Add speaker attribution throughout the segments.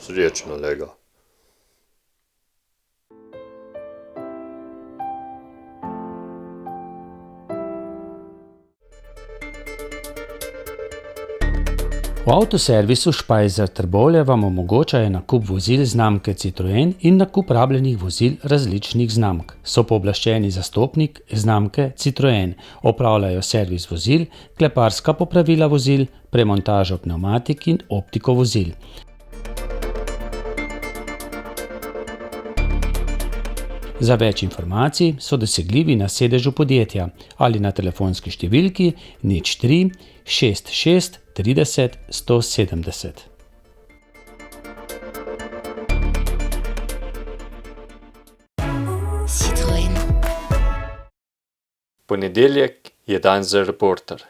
Speaker 1: Srečno, lega.
Speaker 2: V avtoservisu Špajzer Trbovlje vam omogočajo nakup vozil znamke Citroen in nakup rabljenih vozil različnih znamk. So pooblaščeni zastopnik znamke Citroen. Opravljajo servis vozil, kleparska popravila vozil, premontažo pnevmatik in optiko vozil. Za več informacij so dosegljivi na sedežu podjetja ali na telefonski številki 03 66 30 170.
Speaker 3: Citroen.
Speaker 1: Ponedeljek je dan za reporter.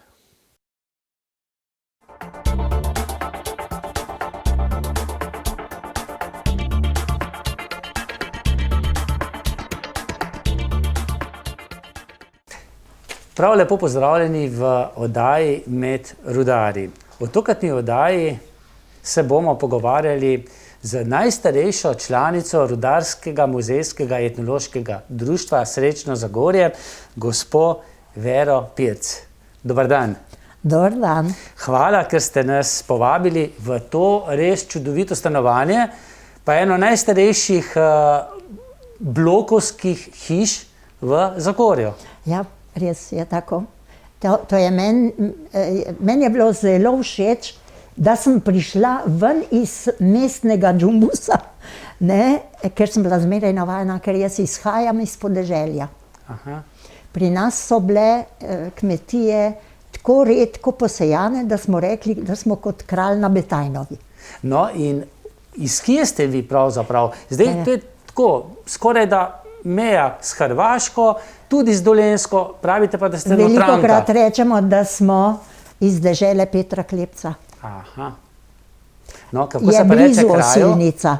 Speaker 4: Prav lepo pozdravljeni v oddaji Med rudarji. V tokratni oddaji se bomo pogovarjali z najstarejšo članico Rudarskega muzejskega etnološkega društva Srečno Zagorje, gospo Vero Pirc. Dober dan.
Speaker 5: Dober dan.
Speaker 4: Hvala, ker ste nas povabili v to res čudovito stanovanje, pa eno najstarejših blokovskih hiš v Zagorju.
Speaker 5: Ja, res je tako. To je meni je bilo zelo všeč, da sem prišla ven iz mestnega džumbusa, ker sem bila zmeraj navajena, ker jaz izhajam iz podeželja.
Speaker 4: Aha.
Speaker 5: Pri nas so bile kmetije tako redko posejane, da smo rekli, da smo kot kralj na Betajnovi.
Speaker 4: No, in iz kje ste vi pravzaprav? Zdaj, to je tako, skoraj da meja s Hrvaško, tudi z Dolenjsko, pravite pa, da ste notranka.
Speaker 5: Velikokrat rečemo, da smo iz dežele Petra Klepca.
Speaker 4: Aha. No, kako se pa reče kraju?
Speaker 5: Osilnica.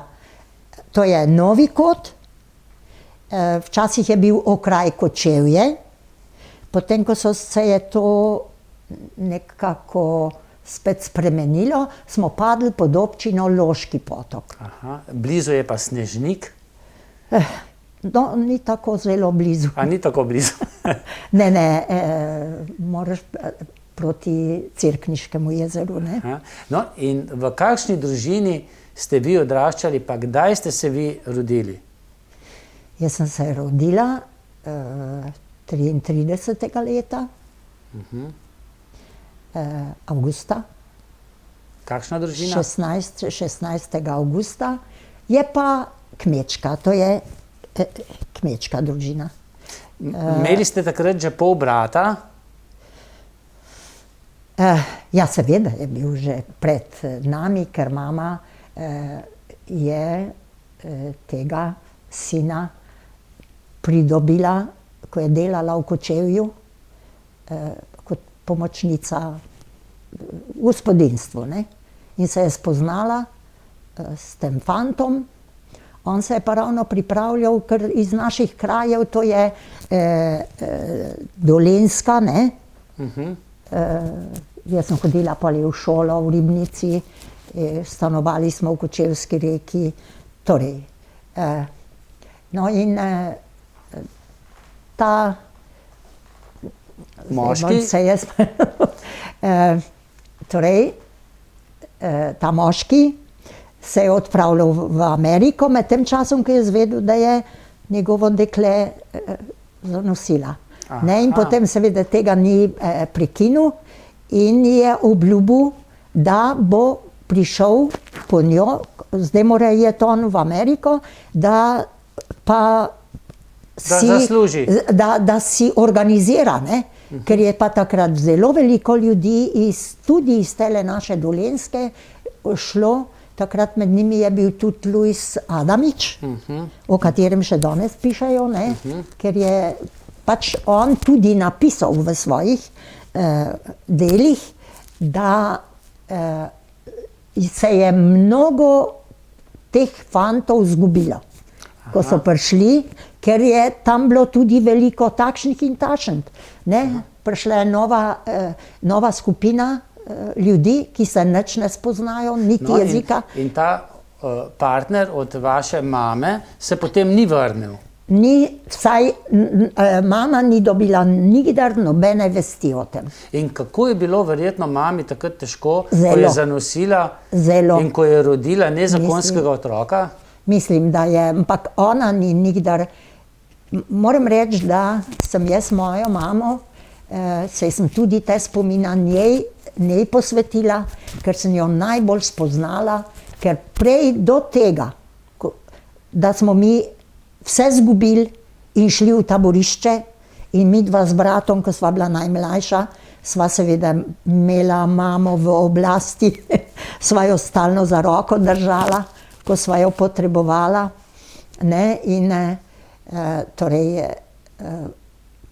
Speaker 5: To je Novi Kot. Včasih je bil okraj Kočevje. Potem, ko se je to nekako spet spremenilo, smo padli pod občino Loški Potok.
Speaker 4: Aha. Blizu je pa Snežnik.
Speaker 5: No, ni tako zelo blizu.
Speaker 4: A ni tako blizu?
Speaker 5: Ne, moraš proti Cerkniškemu jezeru, ne.
Speaker 4: Aha. No, in v kakšni družini ste vi odraščali, pa kdaj ste se vi rodili?
Speaker 5: Jaz sem se rodila 33. leta, avgusta.
Speaker 4: Kakšna družina?
Speaker 5: 16. avgusta. Je pa kmečka, to je kmečka družina.
Speaker 4: Imeli ste takrat že pol brata?
Speaker 5: Ja, seveda je bil že pred nami, ker mama je tega sina pridobila, ko je delala v Kočevju, kot pomočnica v gospodinjstvu, ne. In se je spoznala s tem fantom. On se je pa ravno pripravljal, ker iz naših krajev, to je Dolenjska, ne. Jaz sem hodila poli v šolo v Ribnici, stanovali smo v Kočevski Reki, torej. No in ta
Speaker 4: moški?
Speaker 5: Torej, ta moški se je odpravljal v Ameriko med tem časom, ko je izvedel, da je njegovo dekle zanosila. In potem seveda tega ni prekinil in je obljubil, da bo prišel po njo, zdaj mora iti on v Ameriko, da pa
Speaker 4: zasluži.
Speaker 5: Da si organizira, ne. Ker je pa takrat zelo veliko ljudi tudi iz tele naše Dolenjske šlo. Takrat med njimi je bil tudi Luis Adamič, o katerem še danes pišejo, ne, ker je pač on tudi napisal v svojih delih, da se je mnogo teh fantov izgubilo, ko so prišli, ker je tam bilo tudi veliko takšnih in takšnih, ne. Prišla je nova skupina ljudi, ki se nič ne spoznajo, niti jezika.
Speaker 4: In ta partner od vaše mame se potem ni vrnil.
Speaker 5: Mama ni dobila nikdar nobene vesti o tem.
Speaker 4: In kako je bilo verjetno mami takrat težko, ko
Speaker 5: Zelo.
Speaker 4: je zanosila
Speaker 5: Zelo.
Speaker 4: in ko je rodila nezakonskega otroka?
Speaker 5: Mislim, da je, ampak ona ni nikdar. Moram reči, da sem jaz mojo mamo, saj sem tudi te spomina njej posvetila, ker sem jo najbolj spoznala, ker prej do tega, da smo mi vse zgubili in šli v taborišče in mi dva z bratom, ko sva bila najmlajša, sva seveda imela mamo v oblasti, sva jo stalno za roko držala, ko sva jo potrebovala, ne, in torej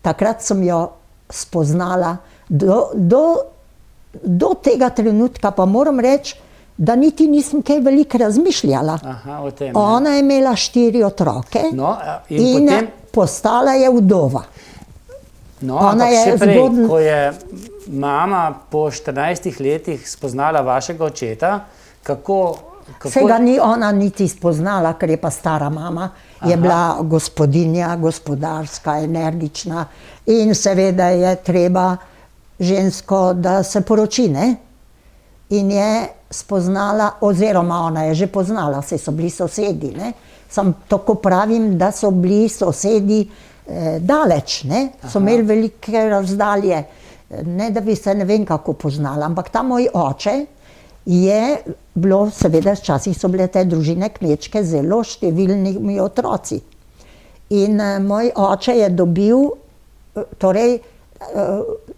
Speaker 5: takrat sem jo spoznala. Do tega trenutka pa moram reči, da niti nisem kaj veliko razmišljala.
Speaker 4: Aha, o tem,
Speaker 5: Ona je imela 4 otroke
Speaker 4: No, in
Speaker 5: in
Speaker 4: potem-
Speaker 5: postala je vdova.
Speaker 4: No,
Speaker 5: Ona
Speaker 4: ampak
Speaker 5: je
Speaker 4: še prej,
Speaker 5: zgodn-
Speaker 4: ko je mama po 14 letih spoznala vašega očeta, kako
Speaker 5: Se ga ni ona niti spoznala, ker je pa stara mama, je bila gospodinja, gospodarska, energična in seveda je treba žensko, da se poroči, ne? In je spoznala, oziroma ona je že poznala, saj so bili sosedi, ne? Sam tako pravim, da so bili sosedi daleč, ne? So imeli velike razdalje, ne da bi se ne vem kako poznala, ampak ta moj oče je bilo, seveda včasih so bile te družine kmečke zelo številnimi otroci. In moj oče je dobil, torej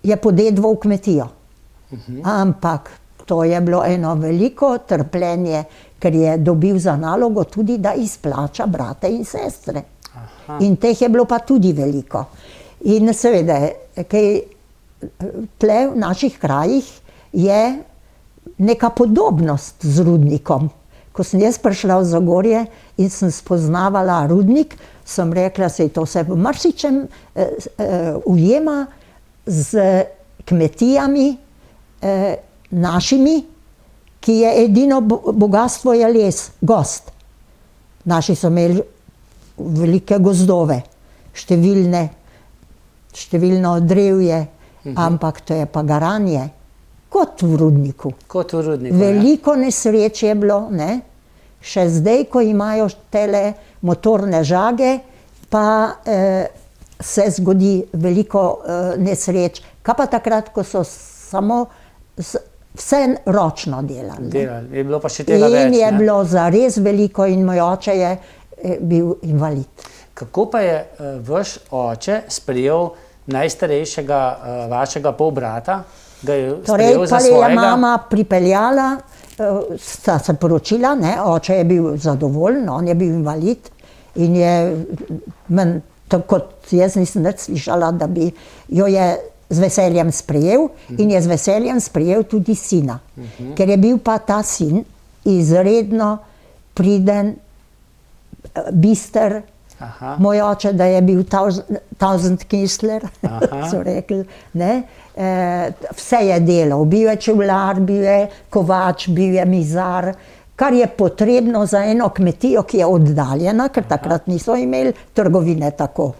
Speaker 5: je podedval kmetijo. Ampak to je bilo eno veliko trpljenje, ker je dobil za nalogo tudi, da izplača brate in sestre. In teh je bilo pa tudi veliko. In seveda, kaj tle v naših krajih je neka podobnost z rudnikom. Ko sem jaz prišla v Zagorje in sem spoznavala rudnik, sem rekla, saj to se v marsičem ujema z kmetijami našimi, ki je edino bogastvo je les, gozd. Naši so imeli velike gozdove, številno drevje, ampak to je pa garanje, kot v rudniku.
Speaker 4: Kot v rudniku,
Speaker 5: Veliko nesreč je bilo, ne? Še zdaj, ko imajo tele motorne žage, pa se zgodi veliko nesreč. Kaj pa takrat, ko so samo vse ročno delali.
Speaker 4: Je bilo pa še tega več.
Speaker 5: In je bilo zares veliko in moj oče je bil invalid.
Speaker 4: Kako pa je vaš oče sprejel najstarejšega vašega polbrata? Ga je sprejel za svojega?
Speaker 5: Torej, pa je mama pripeljala, sta se poročila, ne, oče je bil zadovoljen, on je bil invalid in je, kot jaz nisem nič slišala, da bi jo je z veseljem sprejel in je z veseljem sprejel tudi sina. Ker je bil pa ta sin izredno priden, bister. Moj oče, da je bil Tausendkünstler, so rekli, ne. Vse je delal, bil je čevljar, bil je kovač, bil je mizar, kar je potrebno za eno kmetijo, ki je oddaljena, ker takrat niso imeli trgovine tako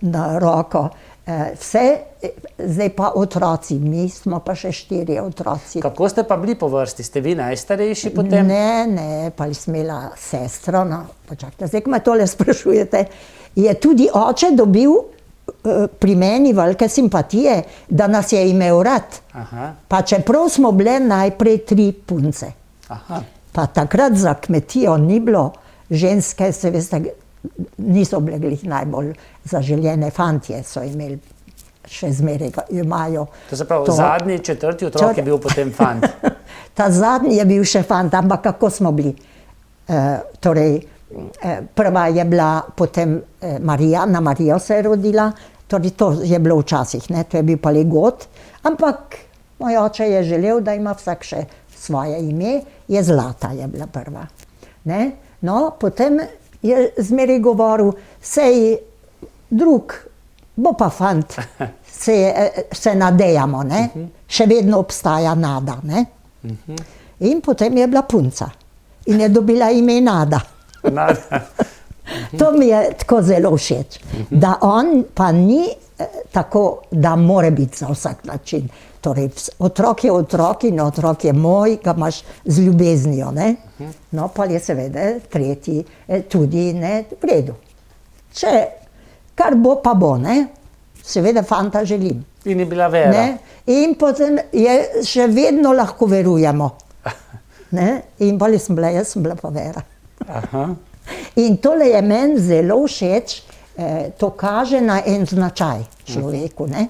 Speaker 5: na roko. Vse, zdaj pa otroci, mi smo pa še 4 otroci.
Speaker 4: Kako ste pa bili po vrsti? Ste vi najstarejši potem?
Speaker 5: Ne, pa sem imela sestro, no, počakajte, zdaj, ko me tole sprašujete, je tudi oče dobil pri meni velike simpatije, da nas je imel rad. Pa čeprav smo bile najprej 3 punce. Pa takrat za kmetijo ni bilo, ženske, se veste, niso bile glih najbolj zaželjene, fantje so imeli, še zmeraj imajo.
Speaker 4: To se pravi, zadnji 4. otrok je bil potem fant.
Speaker 5: Ta zadnji je bil še fant, ampak kako smo bili? Torej, prva je bila potem Marija, na Marijo se je rodila, torej to je bilo včasih, ne, to je bil pa Legot, ampak moj oče je želel, da ima vsak še svoje ime, je Zlata je bila prva. Ne? No, potem je zmeraj govoril, sej drug, bo pa fant, se nadejamo, ne? Še vedno obstaja nada, ne? In potem je bila punca. In je dobila ime Nada.
Speaker 1: Nada.
Speaker 5: To mi je tako zelo všeč. Da on pa ni tako, da mora biti za vsak način. Torej, otrok je otrok in otrok je moj, ga imaš z ljubeznijo, ne? No, pa je seveda tretji tudi, ne, v redu. Če kar bo, pa bo, ne? Seveda fanta želim.
Speaker 4: In je bila vera.
Speaker 5: Ne? In potem je še vedno lahko verujemo. Ne? In bolj sem bila pa vera.
Speaker 4: Aha.
Speaker 5: In tole je meni zelo všeč, to kaže na en značaj človeku, ne?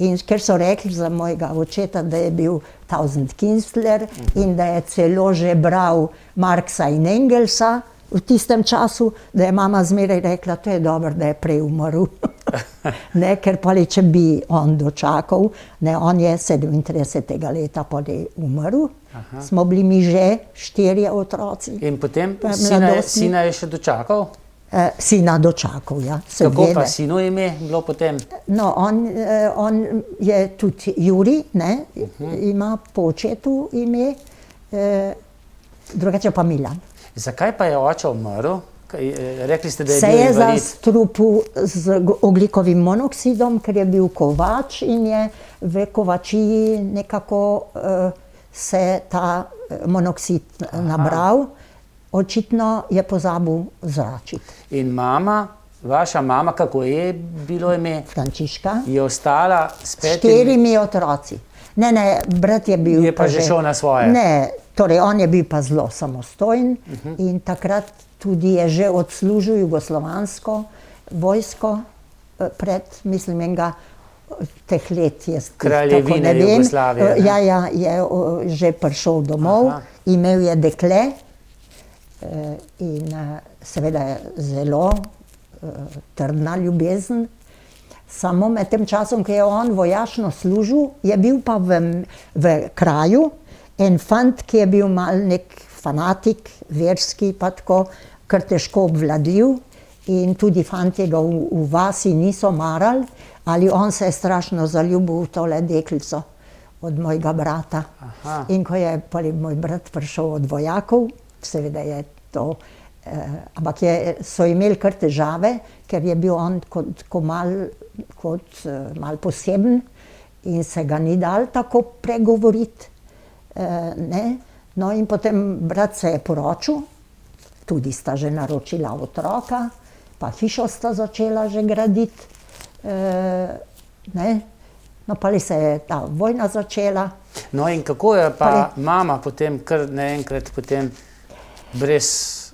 Speaker 5: In ker so rekli za mojega očeta, da je bil Tausendkünstler in da je celo že bral Marxa in Engelsa v tistem času, da je mama zmeraj rekla, to je dobro, da je prej umrl. Ne, ker pa če bi on dočakal, ne, on je 37. leta prej umrl, smo bili mi že 4 otroci.
Speaker 4: In potem
Speaker 5: mladostnik.
Speaker 4: sina je še dočakal?
Speaker 5: Sina dočakal, ja.
Speaker 4: Kako pa sinu ime bilo potem?
Speaker 5: No, on je tudi Jurij, ne, ima po očetu ime, drugače pa Milan.
Speaker 4: Zakaj pa je oče umrl? Rekli ste, da je
Speaker 5: Se
Speaker 4: bil
Speaker 5: je
Speaker 4: invalid.
Speaker 5: zastrupil z ogljikovim monoksidom, ker je bil kovač in je v kovačiji nekako se ta monoksid nabral. Očitno je pozabil zračiti.
Speaker 4: In mama, vaša mama, kako je bilo ime?
Speaker 5: Frančiška.
Speaker 4: Je ostala s 5
Speaker 5: 4 otroci. Ne, brat je bil
Speaker 4: Je pa že šel na svoje.
Speaker 5: Ne, torej on je bil pa zelo samostojen in takrat tudi je že odslužil jugoslovansko vojsko pred, mislim, enega teh let.
Speaker 4: Kraljevine Jugoslavije.
Speaker 5: Ja, je že prišel domov, imel je dekle in seveda je zelo trdna ljubezen. Samo med tem časom, ko je on vojašno služil, je bil pa v kraju en fant, ki je bil mal nek fanatik, verski, pa tako, kar težko obvladljiv. In tudi fantje ga v vasi niso marali, ali on se je strašno zaljubil v tole deklico od mojega brata. In ko je moj brat prišel od vojakov, seveda je to, ampak so imeli kar težave, ker je bil on kot mal poseben in se ga ni dal tako pregovoriti. No in potem brat se je poročil, tudi sta že naročila otroka, pa hišo sta začela že graditi. No pa se je ta vojna začela.
Speaker 4: No in kako je pa mama potem kar naenkrat potem brez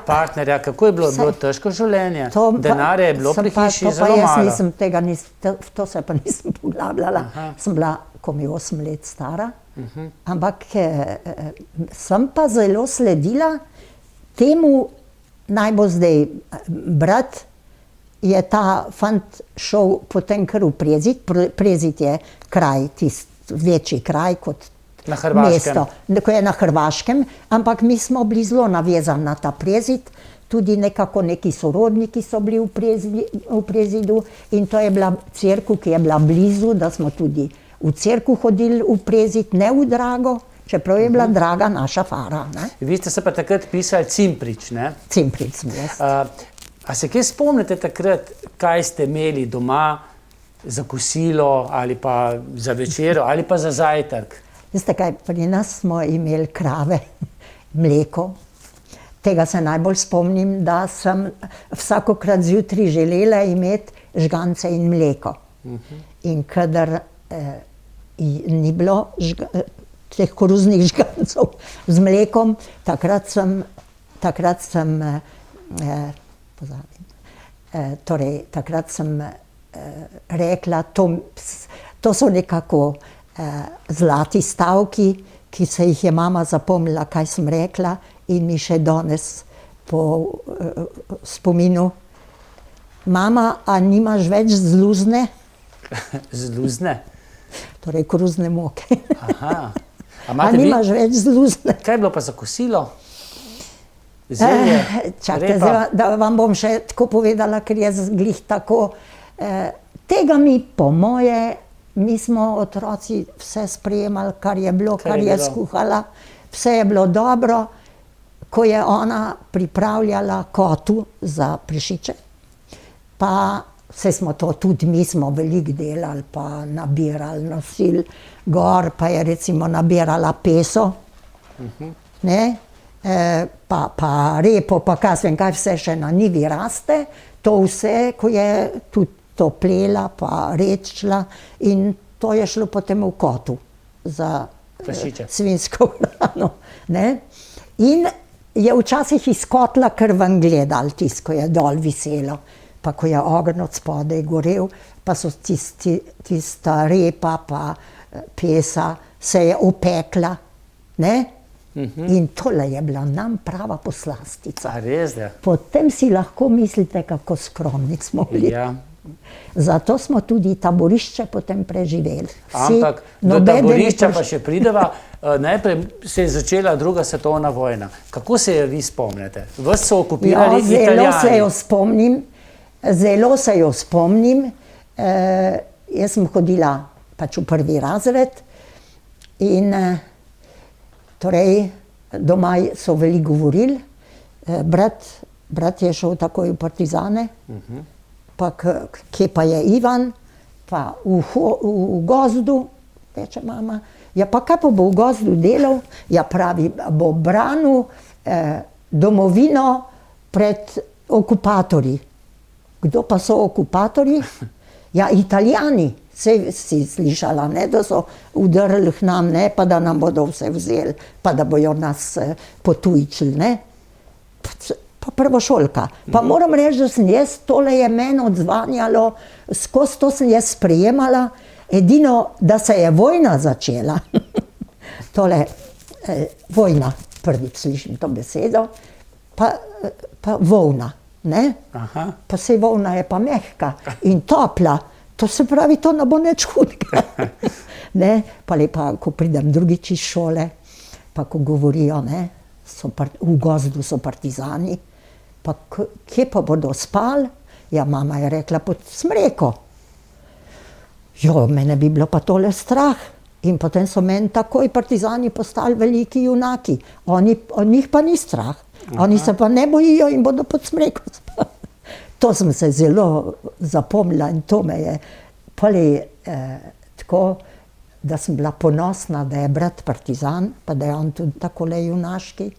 Speaker 4: partnerja, kako je bilo? Bilo težko življenje? Denarja je bilo pri hiši zelo malo.
Speaker 5: To se pa nisem poglabljala. Sem bila komaj 8 let stara, ampak sem pa zelo sledila temu, naj bo zdaj brat, je ta fant šel potem kar v Prezid. Prezid je kraj, tisti večji kraj kot
Speaker 4: na Hrvaškem.
Speaker 5: Mesto, ko je na Hrvaškem, ampak mi smo bili zelo navezani na ta Prezid, tudi nekako neki sorodniki so bili v Prezidu in to je bila cerkev, ki je bila blizu, da smo tudi v cerkev hodili v Prezid, ne v Drago, čeprav je bila draga naša fara. Ne?
Speaker 4: Vi ste se pa takrat pisali Cimprič, ne?
Speaker 5: Cimprič sem jaz.
Speaker 4: A se kje spomnite takrat, kaj ste imeli doma za kosilo ali pa za večero ali pa za zajtrk?
Speaker 5: Veste kaj, pri nas smo imeli krave, mleko. Tega se najbolj spomnim, da sem vsakokrat zjutraj želela imeti žgance in mleko. In kadar ni bilo teh koruznih žgancov z mlekom, takrat sem rekla, to so nekako zlati stavki, ki se jih je mama zapomnila, kaj sem rekla in mi še danes po spominu. Mama, a nimaš več zluzne?
Speaker 4: Zluzne?
Speaker 5: Torej koruzne moke.
Speaker 4: A
Speaker 5: nimaš več zluzne?
Speaker 4: Kaj je bilo pa za kosilo? Zelje?
Speaker 5: Čakajte, da vam bom še tako povedala, ker je glih tako. Tega mi po moje, mi smo otroci vse sprejemali, kar je bilo, kar je skuhala. Vse je bilo dobro ko je ona pripravljala kotu za Prešiče, pa vse smo to tudi, mi smo veliko delali, pa nabirali, nosili gor, pa je recimo nabirala peso, ne, pa repo, pa kaj vse še na njivi raste, to vse, ko je tudi to plela, pa rečila in to je šlo potem v kotu za svinjsko hrano, ne. In je včasih iz kotla kar ven gledal, tisto, ko je dol viselo, pa ko je ogenj od spodaj gorel, pa so tista repa, pa pesa se je opekla, ne? In tole je bila nam prava poslastica.
Speaker 4: A res, ja?
Speaker 5: Potem si lahko mislite, kako skromni smo bili.
Speaker 4: Ja.
Speaker 5: Zato smo tudi taborišče potem preživeli.
Speaker 4: Ampak do taborišča pa še prideva. Najprej se je začela druga svetovna vojna. Kako se je vi spomnite? Vas so okupirali Italijani.
Speaker 5: Zelo se jo spomnim. Jaz sem hodila pač v 1. razred in torej doma so veliko govorili. Brat je šel takoj v partizane. Pa kje pa je Ivan, pa v gozdu, reče mama, ja pa kaj pa bo v gozdu delal, ja pravi, bo branil domovino pred okupatorji. Kdo pa so okupatorji? Ja, Italijani, saj si slišala, ne, da so udrli k nam, ne, pa da nam bodo vse vzeli, pa da bojo nas potujčili, ne. Pa prvošolka. Pa moram reči, da sem jaz, tole je meni odzvanjalo, skozi to sem jaz sprejemala, edino, da se je vojna začela. Tole, vojna, prvič slišim to besedo, pa volna, ne? Pa sej volna je pa mehka in topla, to se pravi, to ne bo nič hudega. Ne? Pa lepa, ko pridem drugič iz šole, pa ko govorijo, ne, v gozdu so partizani, pa kje pa bodo spali? Ja, mama je rekla, pod smreko. Jo, mene bi bilo pa tole strah. In potem so meni takoj partizani postali veliki junaki. Njih pa ni strah. Oni se pa ne bojijo in bodo pod smreko spali. To sem se zelo zapomnila in to me je poli tako, da sem bila ponosna, da je brat partizan, pa da je on tudi takole junaški,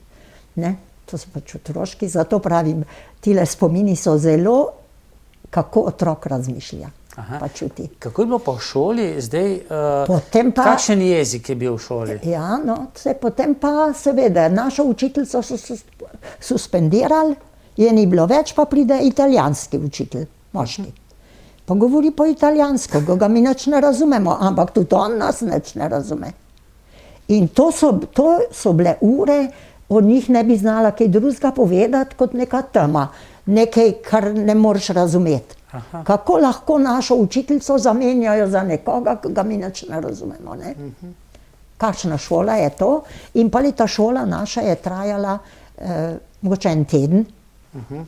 Speaker 5: ne. To so pač otroški, zato pravim, tile spomini so zelo, kako otrok razmišlja, pa čuti.
Speaker 4: Kako je bilo pa v šoli zdaj, kakšen jezik je bil v šoli?
Speaker 5: Ja, no, potem pa seveda, našo učiteljico so suspendirali, je ni bilo več, pa pride italijanski učitelj, moški. Pa govori po italijansko, ga mi nič ne razumemo, ampak tudi on nas nič ne razume. In to so bile ure, od njih ne bi znala kaj drugega povedati kot neka tema, nekaj, kar ne moreš razumeti. Kako lahko našo učiteljico zamenjajo za nekoga, ki ga mi nič ne razumemo, ne? Kakšna šola je to? In pa ta šola naša je trajala mogoče en teden,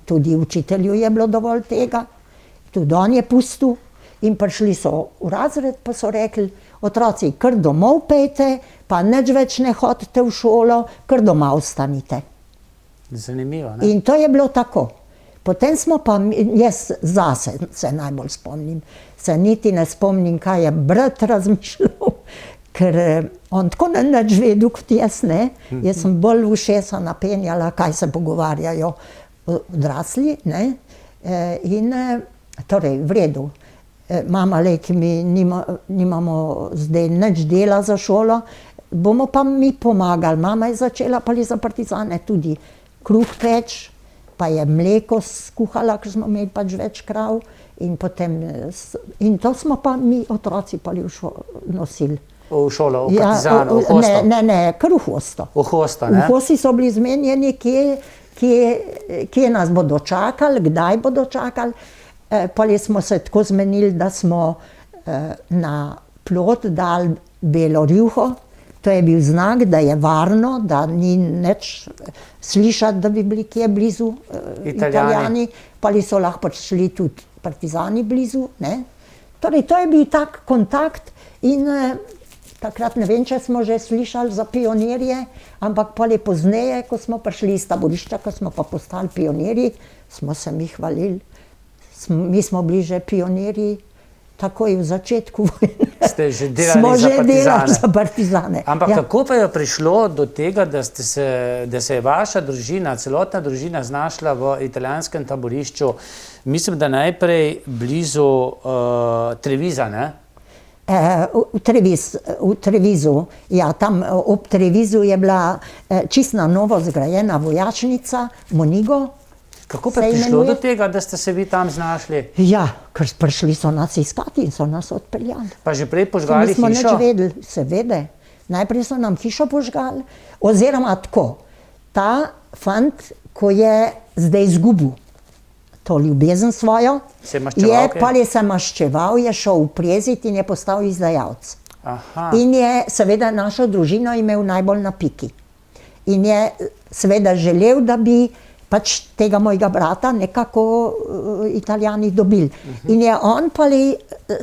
Speaker 5: tudi učitelju je bilo dovolj tega, tudi on je pustil in prišli so v razred, pa so rekli, otroci, kar domov pejte, pa nič več ne hodite v šolo, kar doma ostanite.
Speaker 4: Zanimivo, ne?
Speaker 5: In to je bilo tako. Potem smo pa, jaz zase se najbolj spomnim, se niti ne spomnim, kaj je brat razmišljal, ker on tako nič vedel kot jaz, ne. Jaz sem bolj v ušesa napenjala, kaj se pogovarjajo odrasli, ne. In torej, v redu. Mama, lejki, mi nimamo zdaj nič dela za šolo, bomo pa mi pomagali. Mama je začela pa za partizane tudi kruh peč, pa je mleko skuhala, ker smo imeli pač več krav in potem, in to smo pa mi otroci pa nosili.
Speaker 4: V šolo, v partizano, v hosto?
Speaker 5: Ne, kar v hosto.
Speaker 4: V hosto, ne?
Speaker 5: V hosti so bili zmenjeni, kje nas bodo čakali, kdaj bodo čakali. Poli smo se tako zmenili, da smo na plot dali belo rjuho. To je bil znak, da je varno, da ni nič slišati, da bi bili kje blizu Italijani. Poli so lahko prišli tudi partizani blizu, ne. Torej, to je bil tak kontakt in takrat ne vem, če smo že slišali za pionirje, ampak pol je pozneje, ko smo prišli iz taborišča, ko smo pa postali pionirji, smo se mi hvalili. Mi smo bili že pionirji takoj v začetku vojne.
Speaker 4: Ste že delali
Speaker 5: za partizane.
Speaker 4: Ampak kako pa je prišlo do tega, da se je vaša družina, celotna družina znašla v italijanskem taborišču, mislim, da najprej blizu Treviza, ne?
Speaker 5: V Trevizu, ja, tam ob Trevizu je bila čisto novo zgrajena vojašnica Monigo.
Speaker 4: Kako pa je prišlo do tega, da ste se vi tam znašli?
Speaker 5: Ja, ker prišli so nas iskati in so nas odpeljali.
Speaker 4: Pa že prej požgali hišo?
Speaker 5: Nismo nič vedeli, seveda. Najprej so nam hišo požgali, oziroma tako. Ta fant, ko je zdaj izgubil to ljubezen svojo, pa je se maščeval, je šel uprezit in je postal izdajalec. In je seveda našo družino imel najbolj na piki. In je seveda želel, da bi pač tega mojega brata nekako Italijani dobili. In je on pa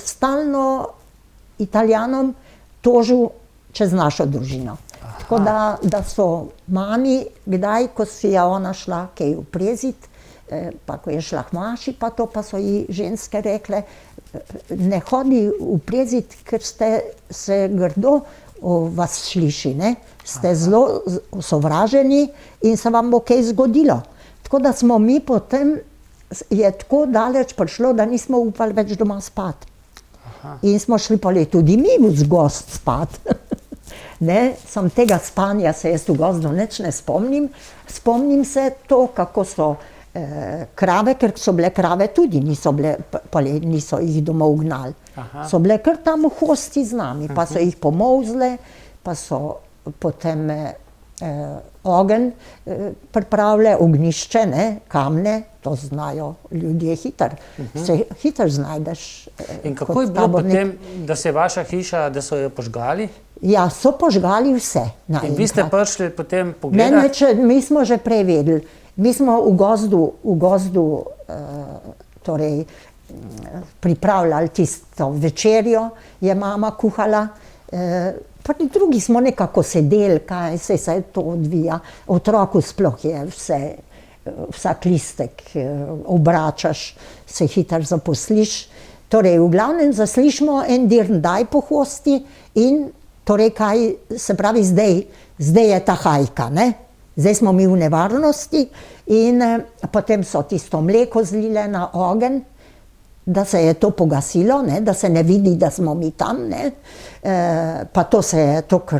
Speaker 5: stalno Italijanom tožil čez našo družino. Tako da so mami, kdaj, ko si je ona šla kaj uprezit, pa ko je šla k maši, pa to pa so ji ženske rekle, ne hodi uprezit, ker ste se grdo o vas sliši, ne? Ste zelo sovraženi in se vam bo kaj zgodilo. Tako da smo mi potem, je tako daleč prišlo, da nismo upali več doma spati. In smo šli pa tudi mi v gozd spati. Sam tega spanja se jaz v gozdu nič ne spomnim. Spomnim se to, kako so krave, ker so bile krave tudi, niso jih domov gnali. So bile kar tam v hosti z nami, pa so jih pomolzle, pa so potem ogenj pripravile, ognjišče, kamne, to znajo ljudje hitro. Se hitro znajdeš.
Speaker 4: In kako je bilo potem, da se je vaša hiša, da so jo požgali?
Speaker 5: Ja, so požgali vse.
Speaker 4: In vi ste prišli potem pogledati?
Speaker 5: Ne, mi smo že prej vedeli. Mi smo v gozdu torej pripravljali tisto večerjo, je mama kuhala, pa drugi smo nekako sedeli, kaj se to odvija. Otroku sploh je vse, vsak listek obračaš, se hitro zaposliš. Torej, v glavnem zaslišimo en dirndaj po hosti in torej, kaj se pravi zdaj je ta hajka, ne? Zdaj smo mi v nevarnosti in potem so tisto mleko zlile na ogenj, da se je to pogasilo, da se ne vidi, da smo mi tam, pa to se je tako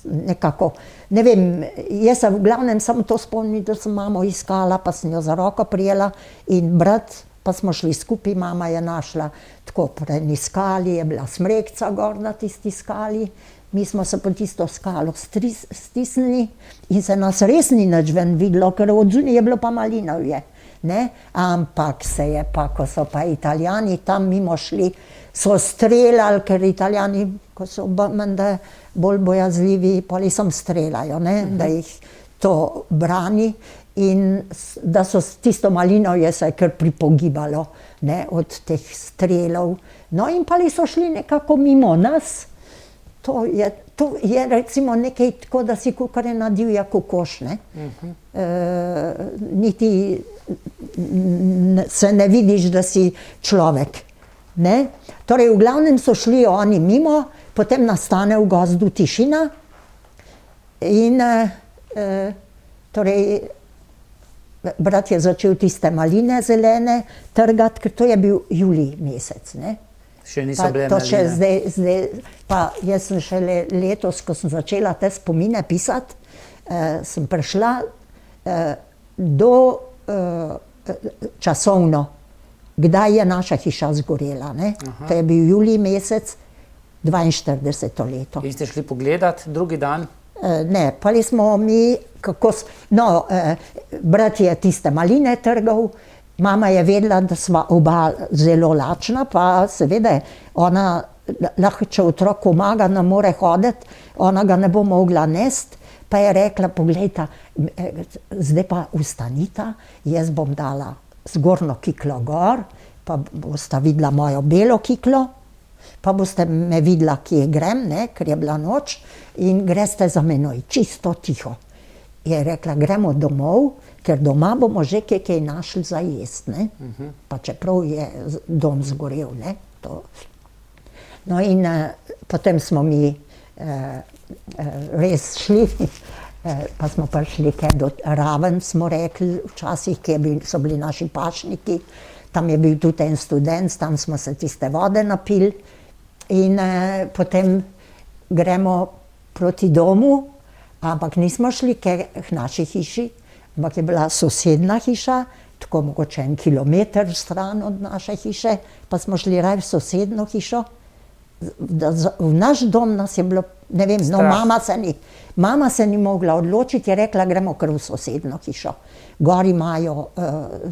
Speaker 5: nekako, ne vem, jaz se v glavnem samo to spomnim, da sem mamo iskala, pa sem jo za roko prijela in brat, pa smo šli skupaj, mama je našla tako preni skali, je bila smrekca gor na tisti skali, mi smo se po tisto skalo stisnili in se nas res ni nič ven videlo, ker od zunaj je bilo pa malinovje. Ampak se je pa, ko so pa Italijani tam mimo šli, so streljali, ker Italijani, ko so menda bolj bojazljivi, poli sem streljajo, da jih to brani in da so tisto malinovje se je kar pripogibalo od teh strelov. No in poli so šli nekako mimo nas. To je recimo nekaj tako, da si kakor ena divja kokoš, niti se ne vidiš, da si človek. Torej, v glavnem so šli oni mimo, potem nastane v gozdu tišina in torej brat je začel tiste maline zelene trgati, ker to je bil julij mesec,
Speaker 4: Še niso bile maline.
Speaker 5: Zdaj, pa jaz sem šele letos, ko sem začela te spomine pisati, sem prišla do časovno, kdaj je naša hiša zgorela. To je bil julij mesec, 42. leto.
Speaker 4: In ste šli pogledat drugi dan?
Speaker 5: Ne, pali smo mi, brat je tiste maline trgal, mama je vedela, da sva oba zelo lačna, pa seveda ona lahko, če otrok pomaga, ne more hoditi, ona ga ne bo mogla nesti, pa je rekla, poglejta, zdaj pa vstanita, jaz bom dala zgornjo kiklo gor, pa bosta videla mojo belo kiklo, pa boste me videla, kje grem, ne, ker je bila noč, in greste za menoj, čisto tiho. Je rekla, gremo domov, ker doma bomo že kaj našli za jesti, ne. Pa čeprav je dom zgorel, ne, to. No in potem smo mi res šli, pa smo prišli do Raven, smo rekli, včasih, kjer so bili naši pašniki, tam je bil tudi en študent, tam smo se tiste vode napili in potem gremo proti domu, ampak nismo šli k naši hiši, ampak je bila sosedna hiša, tako mogoče 1 kilometer stran od naše hiše, pa smo šli raje v sosedno hišo. V naš dom nas je bilo, ne vem, no mama se ni mogla odločiti, je rekla, gremo kar v sosedno hišo. Gor imajo,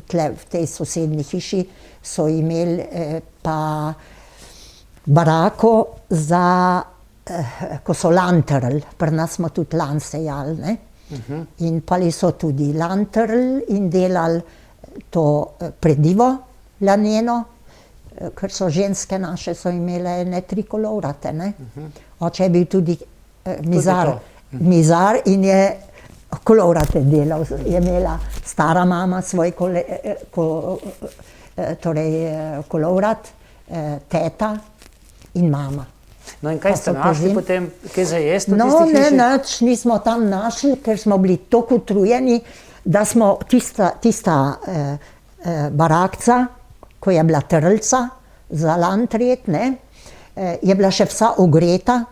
Speaker 5: tle v tej sosedni hiši so imeli pa barako za, ko so lan trli, pri nas smo tudi lan sejali, ne. In pali so tudi lan trli in delali to predivo laneno, ker so ženske naše so imele ene trikolovrate, ne. Oče je bil tudi mizar in je kolovrate delal, je imela stara mama svoj kolovrat, teta in mama.
Speaker 4: No in kaj ste našli potem, kaj za jesti v
Speaker 5: No,
Speaker 4: tisti hiši?
Speaker 5: nič nismo tam našli, ker smo bili tako utrujeni, da smo tista barakca, ko je bila trlca za lan tret, ne, je bila še vsa ogreta,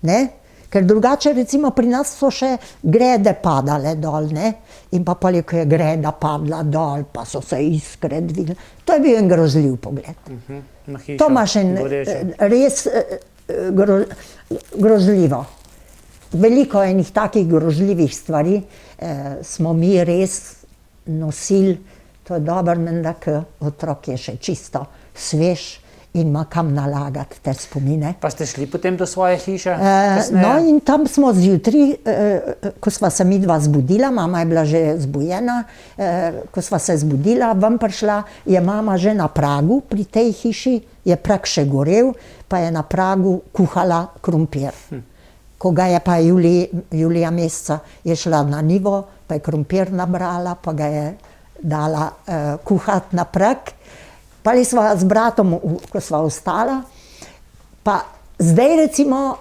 Speaker 5: ne, ker drugače recimo pri nas so še grede padale dol, ne, in pa pol, ko je greda padla dol, pa so se iskre dvignile. To je bil en grozljiv pogled. To imaš en res grozljivo. Veliko enih takih grozljivih stvari smo mi res nosili, to je dobro menda, ker otrok je še čisto svež in ima kam nalagati te spomine.
Speaker 4: Pa ste šli potem do svoje hiše?
Speaker 5: No in tam smo zjutraj, ko sva se midva zbudila, mama je bila že zbujena, ko sva se zbudila, ven prišla, je mama že na pragu pri tej hiši, je prag še gorel, pa je na pragu kuhala krompir. Ko ga je pa julija meseca je šla na njivo, pa je krompir nabrala, pa ga je dala kuhati na prag. Pa sva z bratom, ko sva ostala, pa zdaj recimo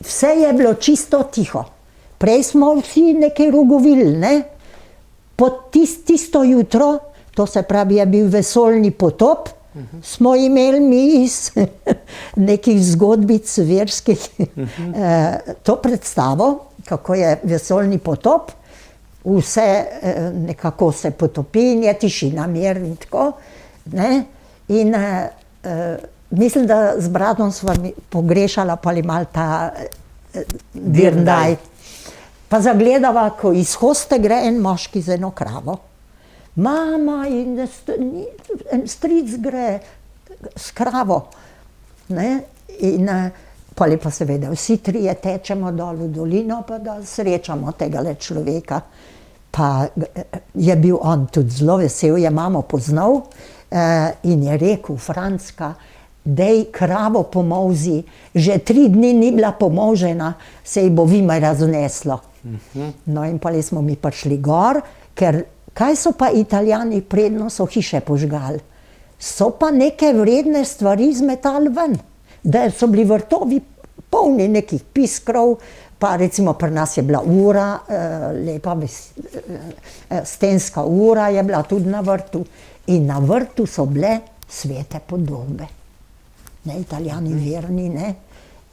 Speaker 5: vse je bilo čisto tiho. Prej smo vsi nekaj rogovili, ne. Po tisto jutro, to se pravi, je bil vesoljni potop, smo imeli mi iz nekih zgodbic verskih to predstavo, kako je vesoljni potop, vse nekako se potopi in je tišina, mir in tako, ne. In mislim, da z bratom sva pogrešala pa malo ta dirndaj. Pa zagledava, ko iz hoste gre en moški z eno kravo. Mama, in en stric gre s kravo, ne, in poli pa seveda vsi trije tečemo dol v dolino, pa da srečamo tegale človeka. Pa je bil on tudi zelo vesel, je mamo poznal in je rekel, Francka, dej kravo pomolzi, že 3 dni ni bila pomolžena, se ji bo vime razneslo. No in poli smo mi prišli gor, ker kaj so pa Italijani predno so hiše požgali? So pa neke vredne stvari zmetali ven, da so bili vrtovi polni nekih piskrov, pa recimo pri nas je bila ura, lepa stenska ura je bila tudi na vrtu in na vrtu so bile svete podobe. Ne, Italijani verni, ne.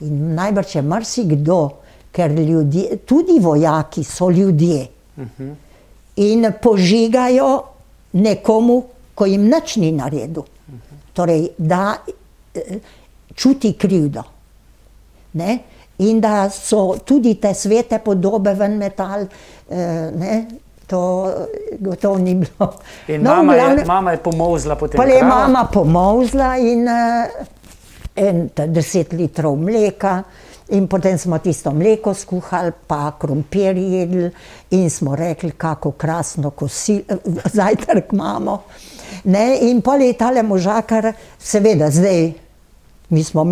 Speaker 5: In najbrž je marsikdo, ker ljudje, tudi vojaki so ljudje. In požigajo nekomu, ko jim nič ni naredil. Torej, da čuti krivdo. Ne? In da so tudi te svete podobe ven metali, ne? To gotovo ni bilo.
Speaker 4: In mama je pomolzla potem kravo?
Speaker 5: Pa je mama pomolzla in 10 litrov mleka. In potem smo tisto mleko skuhali, pa krompir jedli in smo rekli, kako krasno zajtrk imamo. Ne, in pol je tale možakar, seveda zdaj Mi smo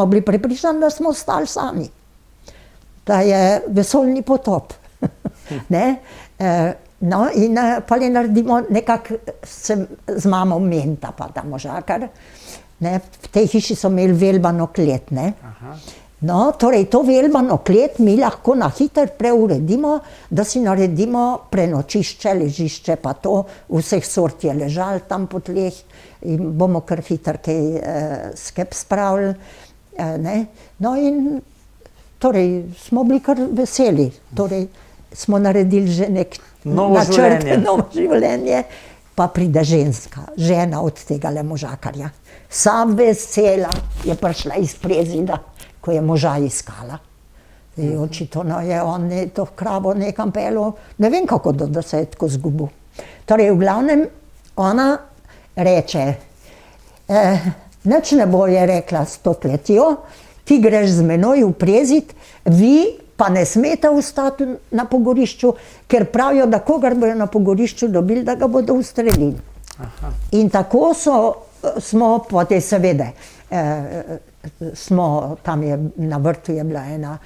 Speaker 5: bili prepričani, da smo ostali sami. Da je vesoljni potop. Ne? No, in pa le naredimo nekako, z mamo Menta pa ta možakar, ne? V tej hiši so imeli velbano klet, ne? No, torej to velbano klet mi lahko na hitro preuredimo, da si naredimo prenočišče, ležišče pa to, vseh sort je ležal tam po tleh in bomo kar hitro kaj skep spravili, ne? No in torej smo bili kar veseli, torej smo naredili že nek načrt, novo življenje, pa pride ženska, žena od tega možakarja. Sam vesela je prišla iz Prezida, ko je moža iskala. Očitno je on to kravo nekam pelil, ne vem kako, da se je tako zgubil. Torej, v glavnem, ona reče, nič ne bo, je rekla s to kletjo, ti greš z menoj v Prezid, vi pa ne smete ostati na pogorišču, ker pravijo, da kogar bojo na pogorišču dobili, da ga bodo ustrelili. In tako smo potem seveda, tam je na vrtu je bila ena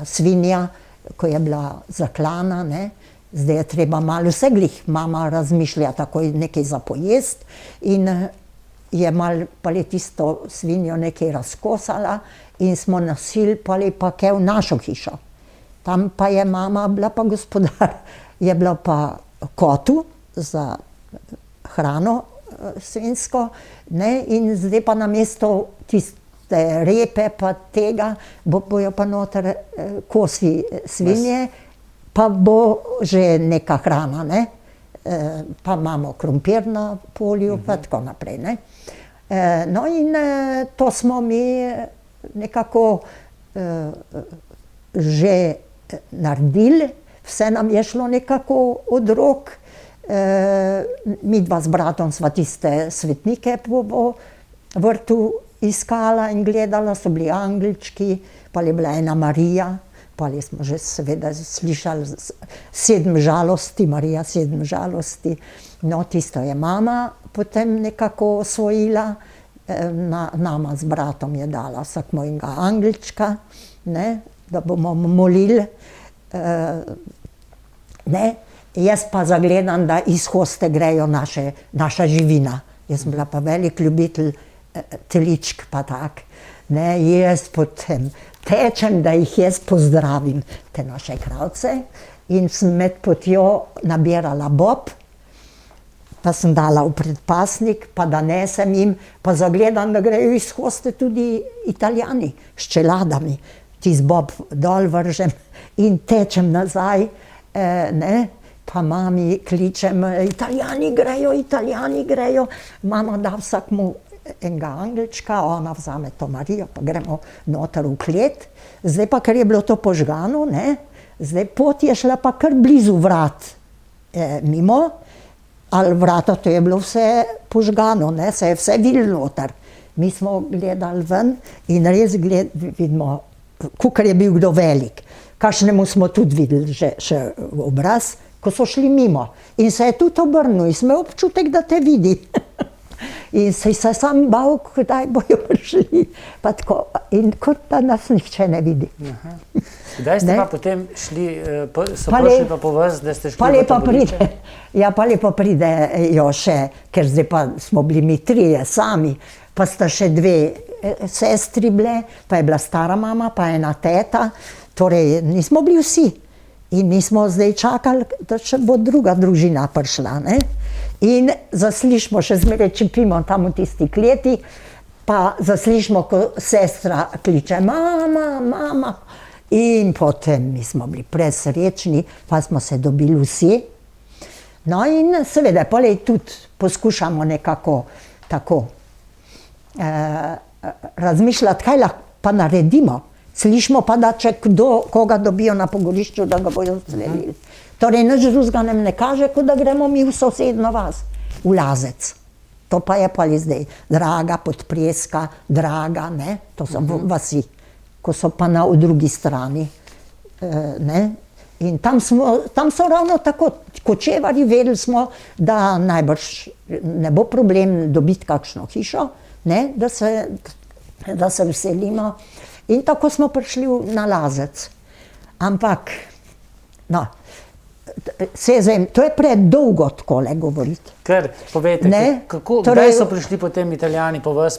Speaker 5: svinja, ko je bila zaklana, ne. Zdaj je treba malo vse glih, mama razmišlja takoj nekaj za pojest in je malo pa le tisto svinjo nekaj razkosala in smo nosili pa le pa kaj v našo hišo. Tam pa je mama bila pa gospodar, je bila pa kotu za hrano svinjsko, ne, in zdaj pa namesto tiste repe pa tega, bojo pa noter kosi svinje, pa bo že neka hrana, ne. Pa imamo krompir na polju, pa tako naprej, ne. No in to smo mi nekako že naredili, vse nam je šlo nekako od rok. Midva z bratom sva tiste svetnike po vrtu iskala in gledala, so bili angelčki, pa je bila ena Marija, pa smo že seveda slišali 7 žalosti, Marija 7 žalosti. No, tisto je mama potem nekako osvojila, nama z bratom je dala vsak mojega angelčka, ne, da bomo molili, ne. Jaz pa zagledam, da iz hoste grejo naša živina. Jaz sem bila pa velik ljubitelj teličk pa tak. Ne, jaz potem tečem, da jih jaz pozdravim, te naše kravce, in sem med potjo nabirala bob, pa sem dala v predpasnik, pa da nesem jim, pa zagledam, da grejo iz hoste tudi Italijani s čeladami. Tisti bob dol vržem in tečem nazaj, ne, pa mami kličem, Italijani grejo, mama da vsakmu enega angelčka, ona vzame to Marijo, pa gremo noter v klet. Zdaj pa, ker je bilo to požgano, ne, zdaj pot je šla pa kar blizu vrat mimo, ali vrata, to je bilo vse požgano, ne, se je vse videlo noter. Mi smo gledali ven in res vidimo, kakor je bil kdo velik. Kakšnemu smo tudi videli še obraz, ko so šli mimo. In se je tudi obrnil in smo občutek, da te vidi. In se sam bal, kdaj bojo prišli. Pa tako, in kot da nas nihče ne vidi.
Speaker 4: Kdaj ste pa potem šli, so prišli pa po vas, da ste šli v taborišče?
Speaker 5: Ja, pa lepo pridejo še, ker zdaj pa smo bili mi 3 sami, pa sta še 2 sestri bile, pa je bila stara mama, pa ena teta, torej nismo bili vsi. In mi smo zdaj čakali, da še bo druga družina prišla, ne. In zaslišimo, še zmeraj čepimo tam v tisti kleti, pa zaslišimo, ko sestra kliče mama. In potem mi smo bili presrečni, pa smo se dobili vsi. No in seveda, potem tudi poskušamo nekako tako razmišljati, kaj lahko pa naredimo. Slišimo pa, da če koga dobijo na pogorišču, da ga bojo zlelili. Torej, nič drugega nam ne kaže, kot da gremo mi v sosedno vas, v Lazec. To pa je pa zdaj Draga, Podpreska, Draga, ne, to so vasi, ko so pa na drugi strani, ne. In tam so ravno tako, kočevarji, vedeli smo, da najbrž ne bo problem dobiti kakšno hišo, ne, da se veselimo. In tako smo prišli na Lazec. Ampak, no, to je predolgo takole govoriti.
Speaker 4: Ker, povejte,
Speaker 5: Ne,
Speaker 4: kdaj so prišli potem Italijani po vas?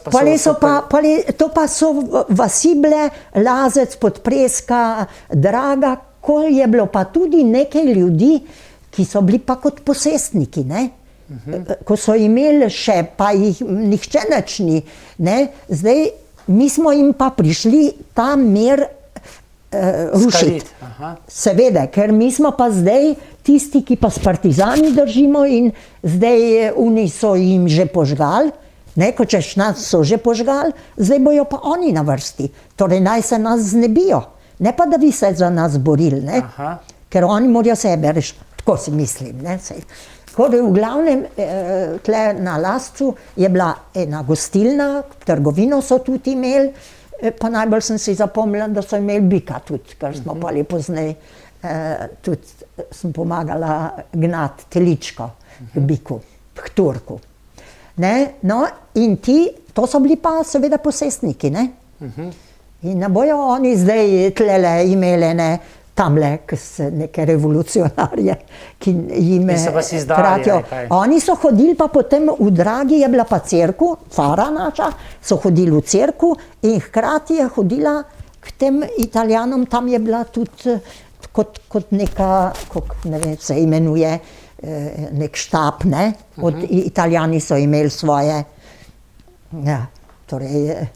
Speaker 5: To pa so vasi bile, Lazec, Podpreska, Draga, ko je bilo pa tudi nekaj ljudi, ki so bili pa kot posestniki, ne? Ko so imeli še, pa jih nihče nič ni, ne? Zdaj, mi smo jim pa prišli ta mir rušiti. Seveda, ker mi smo pa zdaj tisti, ki pa s partizani držimo in zdaj oni so jim že požgali, ne, ko češ nas so že požgali, zdaj bojo pa oni na vrsti. Torej naj se nas znebijo, ne pa da bi se za nas borili, ne. Ker oni morajo sebe rešiti, tako si mislim, ne. Tako da v glavnem tle na Lazcu je bila ena gostilna, trgovino so tudi imeli, pa najbolj sem si zapomnila, da so imeli bika tudi, ker smo pa lepo pozneje tudi sem pomagala gnati teličko k biku, k Turku. Ne, no, in to so bili pa seveda posestniki, ne. In ne bojo oni zdaj tlele imeli, ne, tamle, neke revolucionarje, ki jim kratijo. Oni so hodili pa potem v Dragi, je bila pa cerkev, fara naša, so hodili v cerkev in hkrati je hodila k tem Italijanom, tam je bila tudi kot neka, ne vem, se imenuje, nek štab, ne, Italijani so imeli svoje, ja, torej,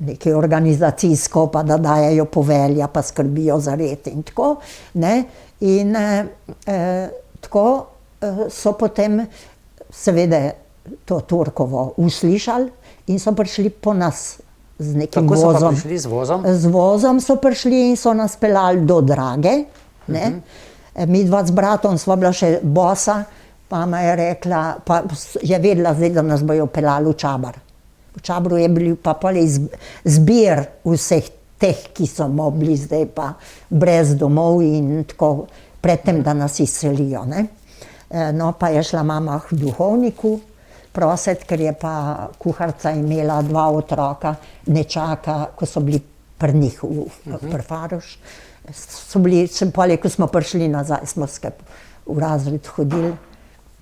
Speaker 5: nekaj organizacijsko, pa da dajejo povelja, pa skrbijo za red in tako, ne, in tako so potem seveda to Turkovo uslišali in so prišli po nas z nekim vozom.
Speaker 4: Kako so pa prišli z vozom?
Speaker 5: Z vozom so prišli in so nas peljali do Drage, ne, mi dva z bratom sva bila še bosa, mama je rekla, pa je vedela zdaj, da nas bojo peljali v Čabar. V Čabru je bil pa zbir vseh teh, ki so bili zdaj pa brez domov in tako predtem, da nas izselijo, ne. No, pa je šla mama k duhovniku prosit, ker je pa kuharica imela 2 otroka, nečaka, ko so bili pri njih pri Faroš. Ko smo prišli nazaj, smo v razred hodili,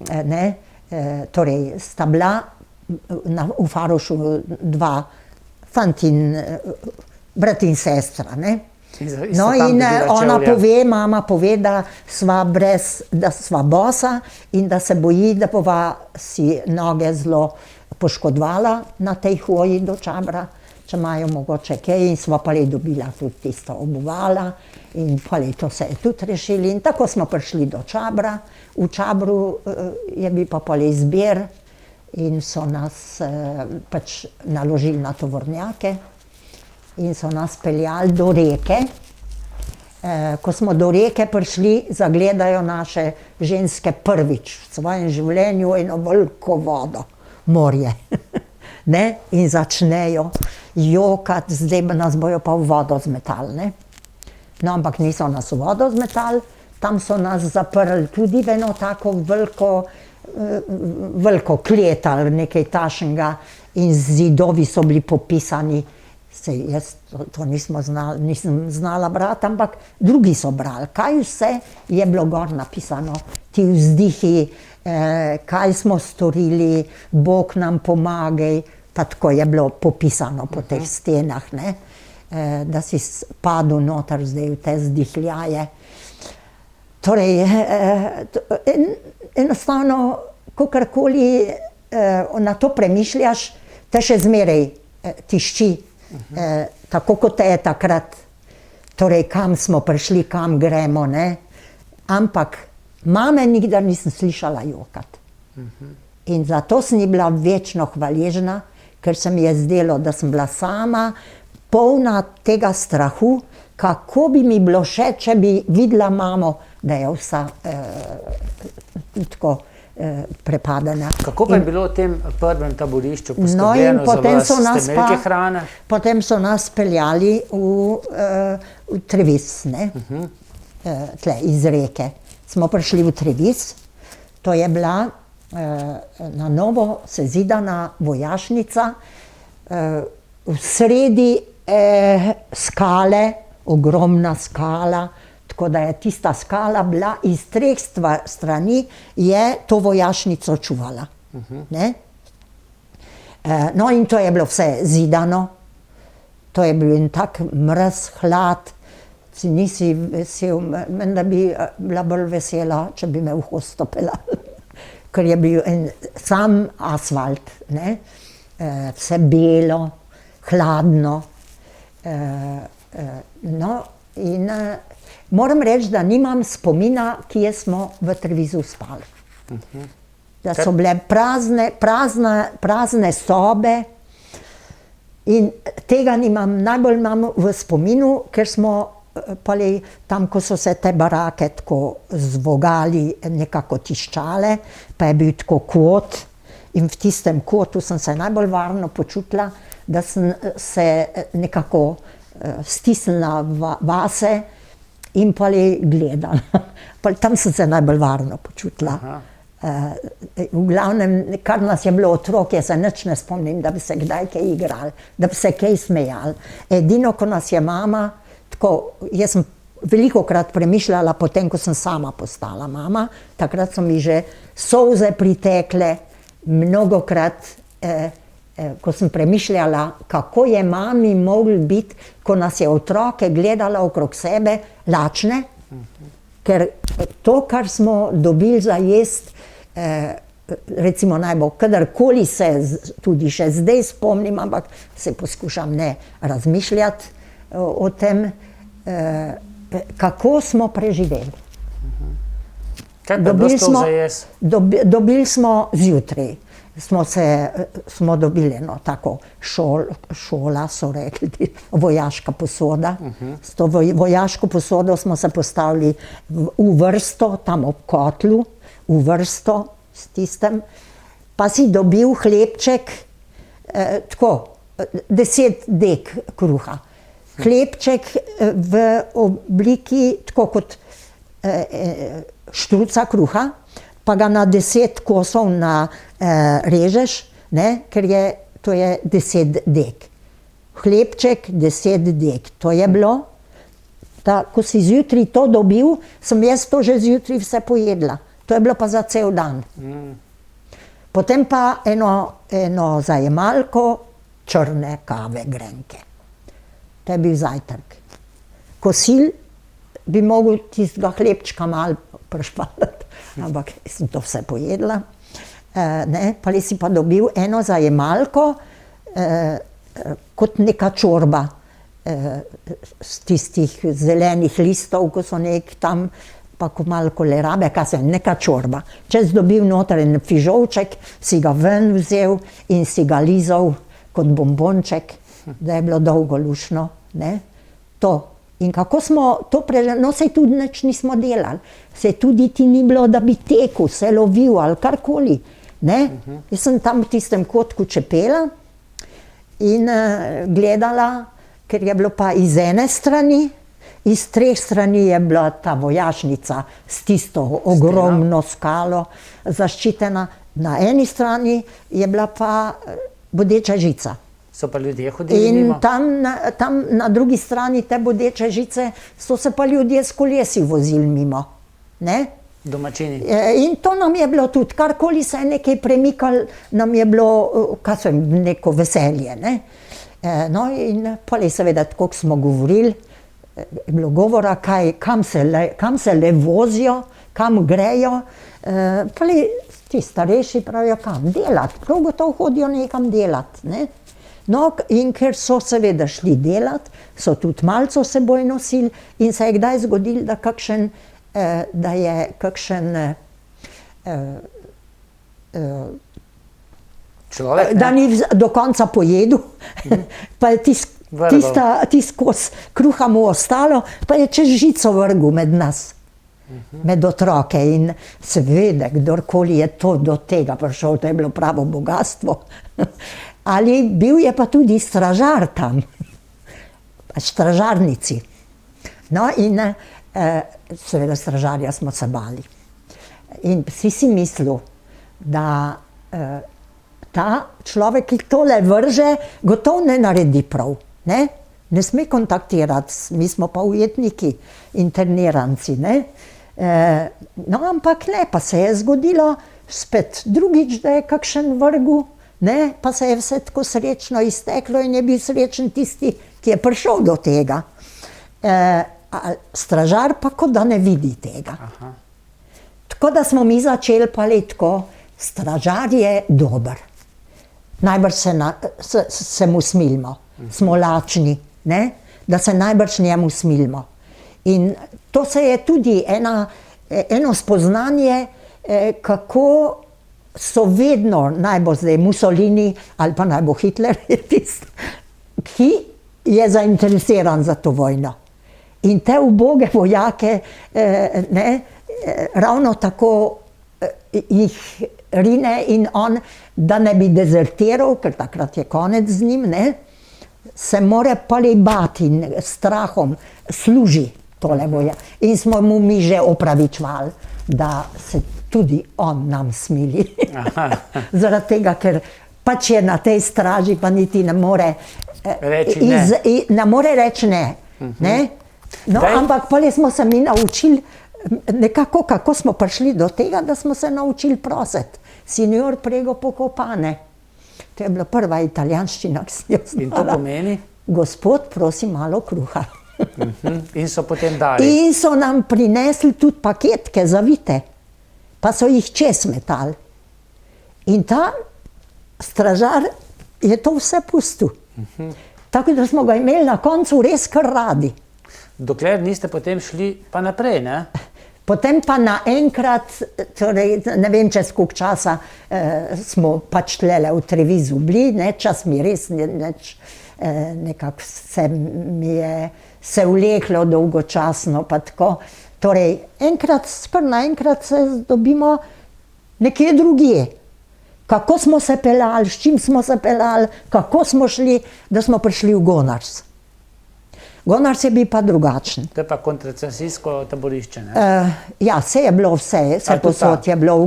Speaker 5: ne, torej sta bila v Farošu 2 fanti in brat in sestra, ne. No, in ona pove, mama pove, da sva bosa in da se boji, da bova si noge zelo poškodovala na tej hoji do Čabra, če imajo mogoče kaj, in sva pa le dobila tudi tisto obuvala in pa le to se je tudi rešili in tako smo prišli do Čabra. V Čabru je bil pa le zbir in so nas pač naložili na tovornjake in so nas peljali do reke. Ko smo do reke prišli, zagledajo naše ženske prvič v svojem življenju eno veliko vodo, morje, ne, in začnejo jokati, zdaj nas bojo pa v vodo zmetali, ne. No, ampak niso nas v vodo zmetali, tam so nas zaprli tudi v eno tako veliko klet ali nekaj takšnega in zidovi so bili popisani, jaz to nisem znala brati, ampak drugi so brali, kaj vse je bilo gor napisano, ti vzdihi, kaj smo storili, Bog nam pomagaj, pa tako je bilo popisano po teh stenah, ne, da si padel noter zdaj v te vzdihljaje. Torej, enostavno, kakorkoli na to premišljaš, te še zmeraj tišči, tako kot te je takrat, torej kam smo prišli, kam gremo, ne, ampak mame nikdar nisem slišala jokati. In zato sem ji bila večno hvaležna, ker se mi je zdelo, da sem bila sama, polna tega strahu, kako bi mi bilo še, če bi videla mamo, da je vsa tako prepadena.
Speaker 4: Kako pa je bilo v tem prvem taborišču poskrbljeno za vas? Ste imeli kaj hrane?
Speaker 5: Potem so nas peljali v Trevis, ne, tle iz reke. Smo prišli v Trevis, to je bila na novo sezidana vojašnica, v sredi skale, ogromna skala, tako da je tista skala bila iz 3 strani, je to vojašnico čuvala. Ne? No, in to je bilo vse zidano, to je bil en tak mraz, hlad, si nisi vesel, menda bi bila bolj vesela, če bi me v hosto peljali, ker je bil en sam asfalt, ne? Vse belo, hladno. No, in moram reči, da nimam spomina, kje smo v Trevisu spali. Da so bile prazne sobe in tega najbolj imam v spominu, ker smo pali tam, ko so se te barake tako z vogali nekako tiščale, pa je bil tako kot in v tistem kotu sem se najbolj varno počutila, da sem se nekako stisnila vase in pali gledala. Tam sem se najbolj varno počutila. V glavnem, kar nas je bilo otrok, jaz se nič ne spomnim, da bi se kdaj kaj igrali, da bi se kaj smejali. Edino, ko nas je mama, tako, jaz sem velikokrat premišljala potem, ko sem sama postala mama, takrat so mi že solze pritekle, mnogokrat, ko sem premišljala, kako je mami moglo biti, ko nas je otroke gledala okrog sebe, lačne, ker to, kar smo dobili za jest, recimo najbolj, kadarkoli se tudi še zdaj spomnim, ampak se poskušam ne razmišljati o tem, kako smo preživeli.
Speaker 4: Kaj pa je bilo sploh za jesti?
Speaker 5: Dobili smo zjutraj. Smo dobili eno tako šola, so rekli, vojaška posoda. S to vojaško posodo smo se postavili v vrsto, tam ob kotlu, v vrsto s tistem, pa si dobil hlebček, tako, 10 dek kruha. Hlebček v obliki, tako kot štruca kruha, pa ga na 10 kosov režeš, ne, ker to je 10 dek. Hlebček, 10 dek, to je bilo. Ko si zjutraj to dobil, sem jaz to že zjutraj vse pojedla. To je bilo pa za cel dan. Potem pa eno zajemalko črne kave grenke. To je bil zajtrk. Kosil bi mogel tistega hlebčka malo prešpalati, ampak sem to vse pojedla. Pa si pa dobil eno zajemalko kot neka čorba z tistih zelenih listov, ko so nek tam, pa ko malo kolerabe, neka čorba. Če si dobil noter en fižolček, si ga ven vzel in si ga lizal kot bombonček, da je bilo dolgo lušno. To. In kako smo to preživeli, no sej tudi nič nismo delali. Sej tudi ti ni bilo, da bi tekel, se lovil ali karkoli. Jaz sem tam v tistem kotku čepela in gledala, ker je bilo pa iz ene strani, iz 3 strani je bila ta vojašnica s tisto ogromno skalo zaščitena. Na eni strani je bila pa bodeča žica.
Speaker 4: So pa ljudje hodili mimo?
Speaker 5: In tam na drugi strani te bodeče žice so se pa ljudje s kolesi vozili mimo.
Speaker 4: Domačini.
Speaker 5: In to nam je bilo tudi, karkoli se je nekaj premikalo, nam je bilo neko veselje. No in poli seveda, tako smo govorili, je bilo govora, kam se le vozijo, kam grejo. Poli ti starejši pravijo, kam delati, prav gotovo hodijo nekam delati. No, in ker so seveda šli delati, so tudi malco seboj nosili in se je kdaj zgodilo, da je kakšen
Speaker 4: človek,
Speaker 5: da ni do konca pojedel, pa je tisti kos kruha mu ostalo, pa je čez žico vrgel med nas, med otroke. In seveda, kdorkoli je to do tega prišel, to je bilo pravo bogastvo. Ali bil je pa tudi stražar tam, stražarnici. No in seveda stražarja smo se bali. In si mislil, da ta človek, ki tole vrže, gotovo ne naredi prav. Ne sme kontaktirati, mi smo pa ujetniki, interniranci. No, ampak ne, pa se je zgodilo spet drugič, da je kakšen vrgel, pa se je vse tako srečno izteklo in je bil srečen tisti, ki je prišel do tega. Stražar pa kot da ne vidi tega.
Speaker 4: Aha.
Speaker 5: Tako da smo mi začeli pa tako, stražar je dober. Najbrž se mu smilimo, smo lačni, da se najbrž njemu smilimo. In to se je tudi eno spoznanje, kako so vedno, naj bo zdaj Mussolini ali pa naj bo Hitler, tisti, ki je zainteresiran za to vojno. In te uboge vojake, ravno tako jih rine in on, da ne bi dezertiral, ker takrat je konec z njim, se more pali bati in strahom služi tole voja. In smo mu mi že opravičevali, da se tudi on nam smili. Zaradi tega, ker pač je na tej straži, pa niti ne more
Speaker 4: reči ne.
Speaker 5: Ne more reči ne. No, ampak poli smo se mi naučili nekako, kako smo prišli do tega, da smo se naučili prositi. Signor prego poco pane. To je bila prva italijanščina, ki sem jo znala.
Speaker 4: In to pomeni?
Speaker 5: Gospod, prosim, malo kruha.
Speaker 4: In so potem dali.
Speaker 5: In so nam prinesli tudi paketke zavite, pa so jih čez metali. In ta stražar je to vse pustil. Tako da smo ga imeli na koncu res kar radi.
Speaker 4: Dokler niste potem šli pa naprej, ne?
Speaker 5: Potem pa naenkrat, torej ne vem čez koliko časa, smo pač tlele v Trevizu bili, čas mi res nekako se vleklo dolgočasno pa tako. Torej, kar naenkrat se dobimo nekje drugje. Kako smo se peljali, s čim smo se peljali, kako smo šli, da smo prišli v Gonars. Gonars je bil pa drugačen.
Speaker 4: To je pa koncentracijsko taborišče, ne?
Speaker 5: Ja, vse je bilo, vse posod je bilo.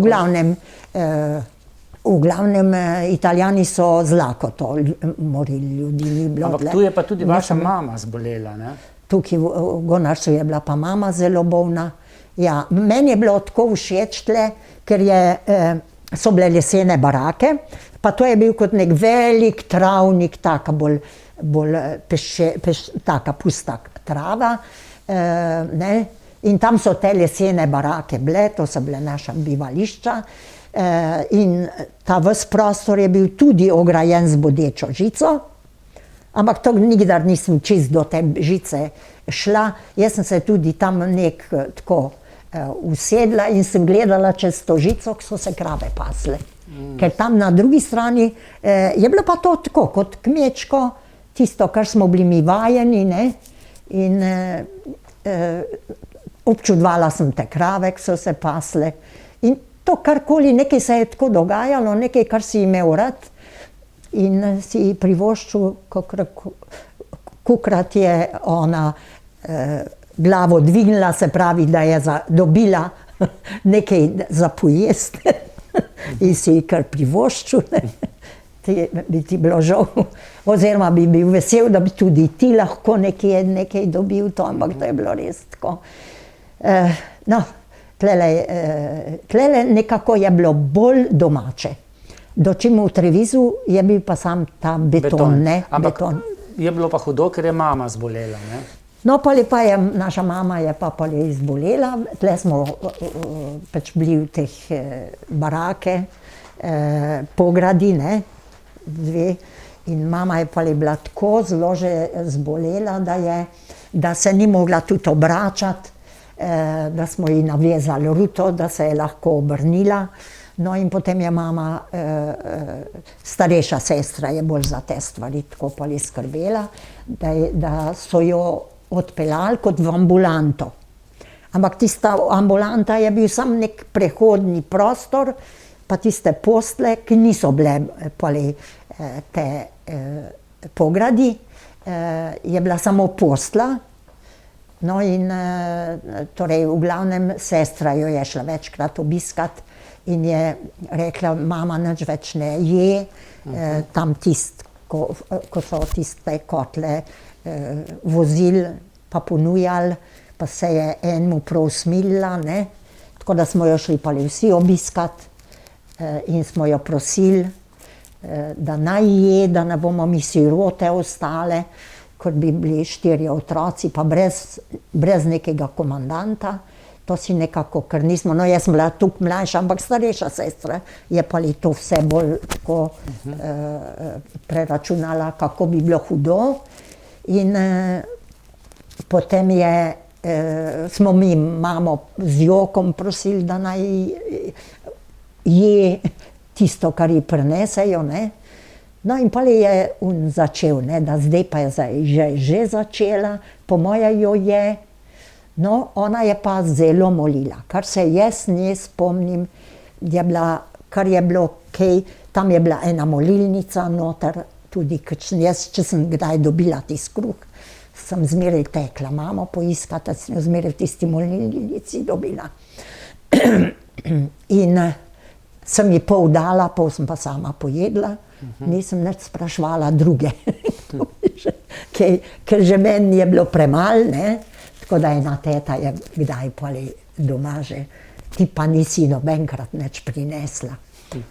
Speaker 5: V glavnem Italijani so z lakoto morili ljudi.
Speaker 4: Ampak tu je pa tudi vaša mama zbolela, ne?
Speaker 5: Tukaj v Gonarsu je bila pa mama zelo bolna. Ja, meni je bilo tako všeč tle, ker so bile lesene barake, pa to je bil kot nek velik travnik, taka bolj taka pusta trava, in tam so te lesene barake bile, to so bile naša bivališča, in ta ves prostor je bil tudi ograjen z bodečo žico, ampak to nikdar nisem čist do te žice šla, jaz sem se tudi tam tako usedla in sem gledala čez to žico, ko so se krave pasle. Ker tam na drugi strani je bilo pa to tako, kot kmečko, tisto, kar smo bili mi vajeni, in občudvala sem te krave, ki so se pasle. In to karkoli, nekaj se je tako dogajalo, nekaj, kar si imel rad in si privoščil, kolikrat je ona glavo dvignila, se pravi, da je dobila nekaj za pojesti in si kar privoščil, bi ti bilo žal, oziroma bi bil vesel, da bi tudi ti lahko nekaj dobil to, ampak to je bilo res tako. No, tlele nekako je bilo bolj domače. Dočim v Trevizu je bil pa sam ta beton,
Speaker 4: Ampak je bilo pa hudo, ker je mama zbolela, ne?
Speaker 5: No, pa je, naša mama je pa izbolela, tle smo pač bili v teh barake, pogradi, dve, in mama je pa bila tako zelo že zbolela, da se ni mogla tudi obračati, da smo ji navezali ruto, da se je lahko obrnila. No in potem je mama, starejša sestra je bolj za te stvari tako pa skrbela, da so jo odpeljali kot v ambulanto. Ampak tista ambulanta je bil samo nek prehodni prostor, pa tiste postle, ki niso bile te pogradi, je bila samo postla. No in torej v glavnem sestra jo je šla večkrat obiskat in je rekla, mama nič več ne je, tam ko so tiste kotle vozil pa ponujali, pa se je enemu prav smilila, ne. Tako da smo jo šli pa vsi obiskat in smo jo prosili, da naj je, da ne bomo mi sirote ostale, kot bi bili 4 otroci, pa brez nekega komandanta. To si nekako, ker nismo, no jaz sem bila tukaj mlajša, ampak starejša sestra je pa li to vse bolj tako preračunala, kako bi bilo hudo. In potem smo mi mamo z jokom prosili, da naj je tisto, kar ji prinesejo, ne. No in pa je on začel, ne, da zdaj pa je že začela, po moje jo je. No, ona je pa zelo molila, kar se jaz ne spomnim, kar je bilo kaj, tam je bila ena molilnica noter, tudi jaz, če sem kdaj dobila tisti kruh, sem zmeraj tekla mamo poiskat, da sem jo zmeraj v tisti molilnici dobila. In sem ji pol dala, pol sem pa sama pojedla, nisem nič spraševala druge, ker že meni je bilo premalo, ne. Tako da ena teta je kdaj poli doma že, ti pa nisi nobenkrat nič prinesla.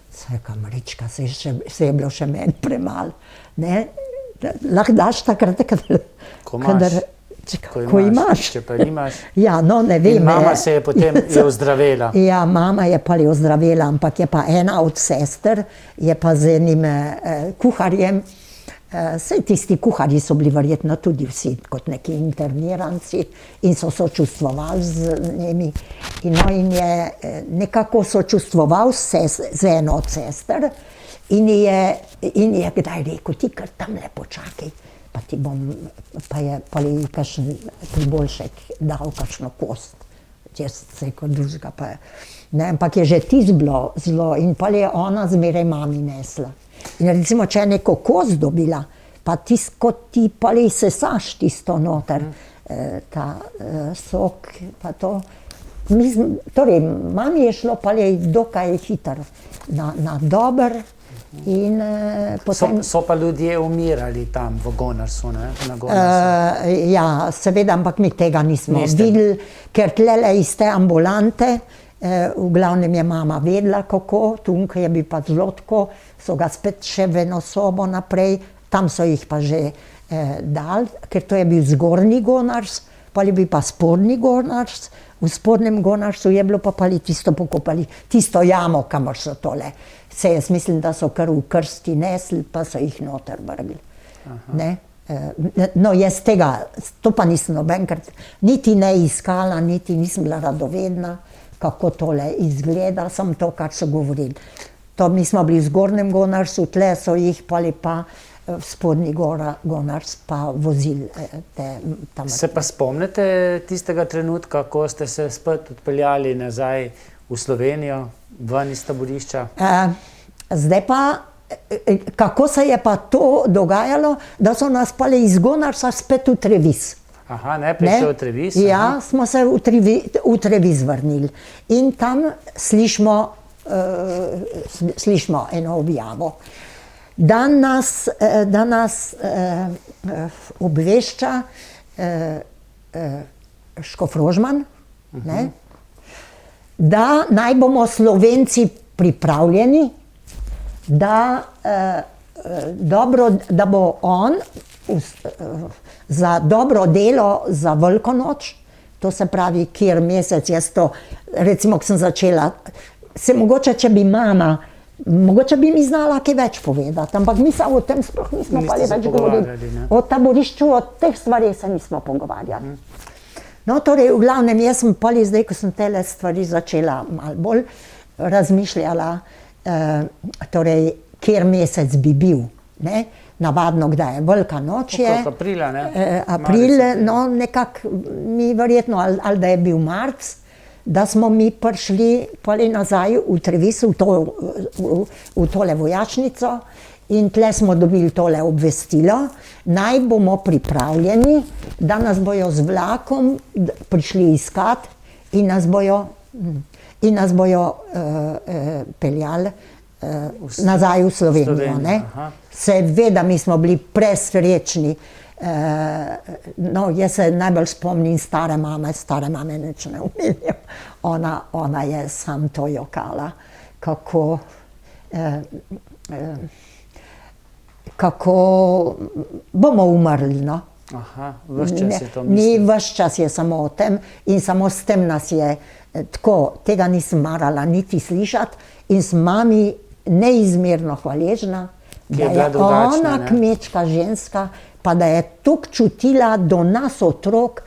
Speaker 5: Sem rekla, Marička, se je bilo še meni premalo, ne. Lahko daš takrat, ko imaš.
Speaker 4: Če pa nimaš.
Speaker 5: Ja, no, ne vem.
Speaker 4: In mama se je potem ozdravela.
Speaker 5: Ja, mama je pa ozdravela, ampak je pa ena od sester, je pa z enim kuharjem, saj tisti kuharji so bili verjetno tudi vsi kot neki interniranci in so sočustvovali z njimi. In je nekako sočustvoval z eno od sester in je kdaj rekel, ti kar tamle počakaj, pa ti bom, pa je kakšen priboljšek dal kakšno kost. Jaz se kot drugega pa, ne, ampak je že tisto bilo zelo in pa je ona zmeraj mami nesla. In recimo, če je neko kost dobila, pa tisto, kot ti pa sesaš tisto noter, ta sok, pa to. Mislim, torej, mami je šlo pa dokaj hitro na dober in potem...
Speaker 4: So pa ljudje umirali tam v Gonarsu, ne? Na Gonarsu.
Speaker 5: Ja, seveda, ampak mi tega nismo videli, ker tlele iz te ambulante, v glavnem je mama vedela, kako, tukaj je bil pa zelo tako, so ga spet še v eno sobo naprej, tam so jih pa že dali, ker to je bil zgornji Gonars, pa je bil pa spodnji Gonars, v spodnjem Gonarsu je bilo pa tisto pokopali, tisto jamo, kamor so tole. Se jaz mislim, da so kar v krsti nesli, pa so jih noter vrgli. Ne? No, jaz tega, to pa nisem nobenkrat, niti ne iskala, niti nisem bila radovedna, kako tole izgleda, samo to, kar so govorili. To mi smo bili v zgornjem Gonarsu, tle so jih pa v spodnji Gonars pa vozili tam.
Speaker 4: Se pa spomnite tistega trenutka, ko ste se spet odpeljali nazaj v Slovenijo, ven iz taborišča?
Speaker 5: Zdaj pa, kako se je pa to dogajalo, da so nas pa iz Gonarsa spet v Trevis.
Speaker 4: Aha, najprej še v Trevis?
Speaker 5: Ja, smo se v Trevis vrnili. In tam slišimo eno objavo, da nas obvešča škof Rožman, ne, da naj bomo Slovenci pripravljeni, da bo on za dobro delo za Veliko noč, to se pravi, kjer mesec, jaz to, recimo, ko sem začela, se mogoče, če bi mama, mogoče bi mi znala kaj več povedati, ampak mi se o tem sploh nismo pa več govorili. O taborišču, o teh stvarih se nismo pogovarjali. No, torej, v glavnem, jaz sem pa zdaj, ko sem tele stvari začela malo bolj razmišljala, torej, kjer mesec bi bil, ne? Navadno, kdaj je Velika noč je.
Speaker 4: Okrog aprila, ne?
Speaker 5: April, no, nekako mi verjetno, ali da je bil marc, da smo mi prišli nazaj v Trevis, v tole vojašnico in tle smo dobili tole obvestilo, naj bomo pripravljeni, da nas bojo z vlakom prišli iskat in nas bojo... in nas bojo peljali nazaj v Slovenijo. Ne? Seveda, mi smo bili presrečni. No, jaz se najbolj spomnim stare mame nič ne umenijo. Ona je sam to jokala, kako bomo umrli, no.
Speaker 4: Ves čas je to mislil.
Speaker 5: Ni ves čas je samo o tem in samo s tem nas je tako, tega nisem marala niti slišati in sem mami neizmerno hvaležna, da je ona kmečka ženska, pa da je toliko čutila do nas otrok,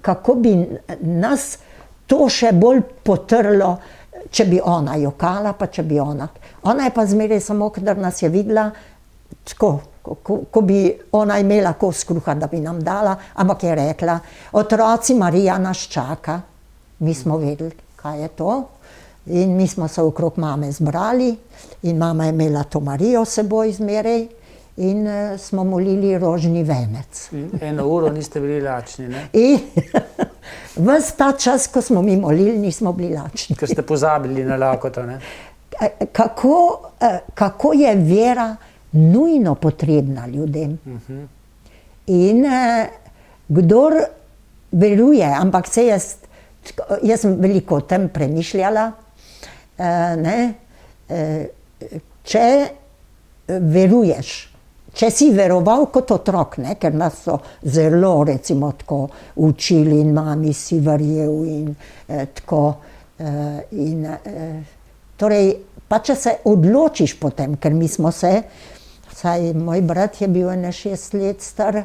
Speaker 5: kako bi nas to še bolj potrlo, če bi ona jokala, pa če bi ona. Ona je pa zmeraj samo, kadar nas je videla, tako, ko bi ona imela kos kruha, da bi nam dala, ampak je rekla, otroci, Marija nas čaka. Mi smo vedeli, kaj je to. In mi smo se okrog mame zbrali in mama je imela to Marijo s seboj zmeraj in smo molili rožni venec.
Speaker 4: Eno uro niste bili lačni, ne?
Speaker 5: In ves ta čas, ko smo mi molili, nismo bili lačni.
Speaker 4: Ker ste pozabili na lakoto, ne?
Speaker 5: Kako je vera nujno potrebna ljudem. In kdor veruje, ampak jaz sem veliko o tem premišljala, če veruješ, če si veroval kot otrok, ker nas so zelo recimo tako učili in mami si verjel in tako. Torej, pa če se odločiš potem, ker mi smo se, saj moj brat je bil 6 let star,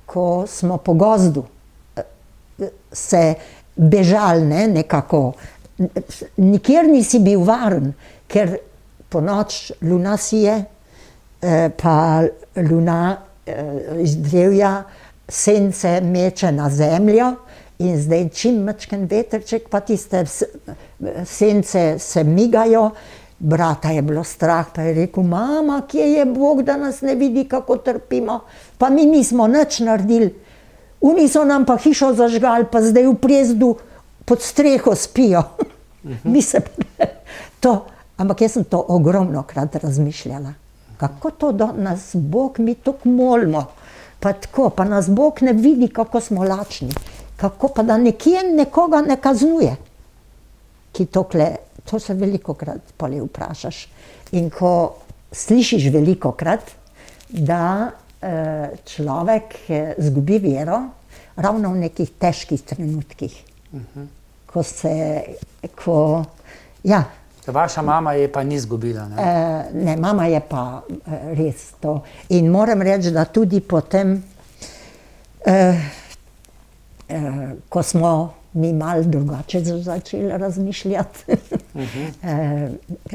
Speaker 5: ko smo po gozdu se bežali, nekako. Nikjer nisi bil varen, ker po noč luna sije, pa luna iz drevja sence meče na zemljo in zdaj čim mačken vetrček, pa tiste sence se migajo. Brata je bilo strah, pa je rekel, mama, kje je Bog, da nas ne vidi, kako trpimo, pa mi nismo nič naredili. Oni so nam pa hišo zažgali, pa zdaj v Prezdu pod streho spijo. Ampak jaz sem to ogromno krat razmišljala. Kako to, da nas Bog, mi tako molimo, pa tako, pa nas Bog ne vidi, kako smo lačni. Kako pa da nekje nekoga ne kaznuje. To se veliko krat poli vprašaš. In ko slišiš veliko krat, da človek zgubi vero, ravno v nekih težkih trenutkih.
Speaker 4: Vaša mama je pa ni zgubila, ne?
Speaker 5: Ne, mama je pa res to. In moram reči, da tudi potem, ko smo mi malo drugače začeli razmišljati,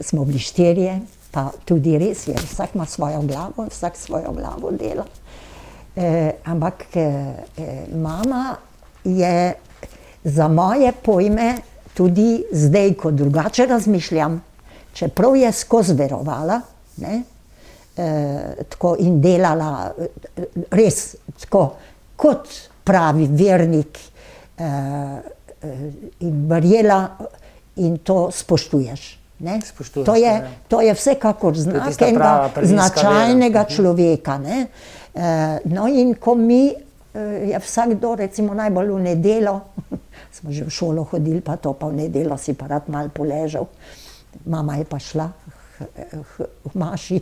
Speaker 5: smo bili 4, pa tudi res je, vsak ima svojo glavo, vsak svojo glavo dela. Ampak mama je za moje pojme tudi zdaj, ko drugače razmišljam, čeprav je skozi verovala, tako in delala res tako, kot pravi vernik, in verjela in to spoštuješ. To je vsekakor znak enega značajnega človeka. No in ko mi je vsakdo, recimo najbolj v nedeljo, smo že v šolo hodili, pa to pa v nedeljo si pa rad malo poležal. Mama je pa šla v maši,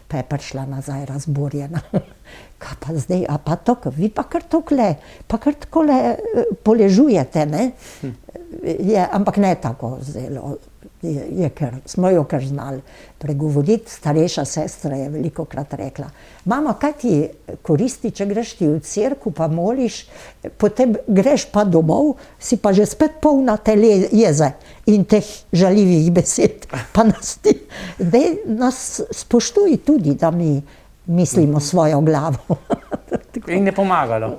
Speaker 5: pa je prišla nazaj razburjena. Kaj pa zdaj, a pa to, vi pa kar takole poležujete, ne? Ampak ne tako zelo. Smo jo kar znali pregovoriti. Starejša sestra je velikokrat rekla, mama, kaj ti koristi, če greš ti v cerkev pa moliš, potem greš pa domov, si pa že spet polna te jeze in teh žaljivih besed. Pa nas spoštuj tudi, da mi mislimo svojo glavo.
Speaker 4: In je pomagalo?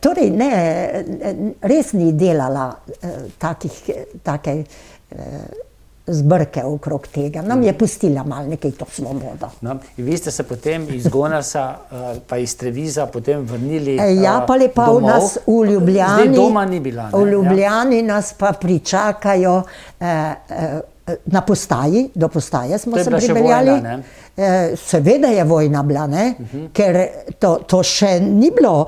Speaker 5: Torej ne, res ni delala take zbrke okrog tega. Nam je pustila malo nekaj to svobodo.
Speaker 4: No, in vi ste se potem iz Gonarsa pa iz Treviza potem vrnili
Speaker 5: Ja, pa lepa v
Speaker 4: domov.
Speaker 5: nas v Ljubljani.
Speaker 4: Zdaj doma ni bila, ne?
Speaker 5: V Ljubljani nas pa pričakajo na postaji, do postaje smo
Speaker 4: To je
Speaker 5: se
Speaker 4: bila še
Speaker 5: pripeljali.
Speaker 4: vojna,
Speaker 5: Seveda je vojna bila, ne? Ker to še ni bilo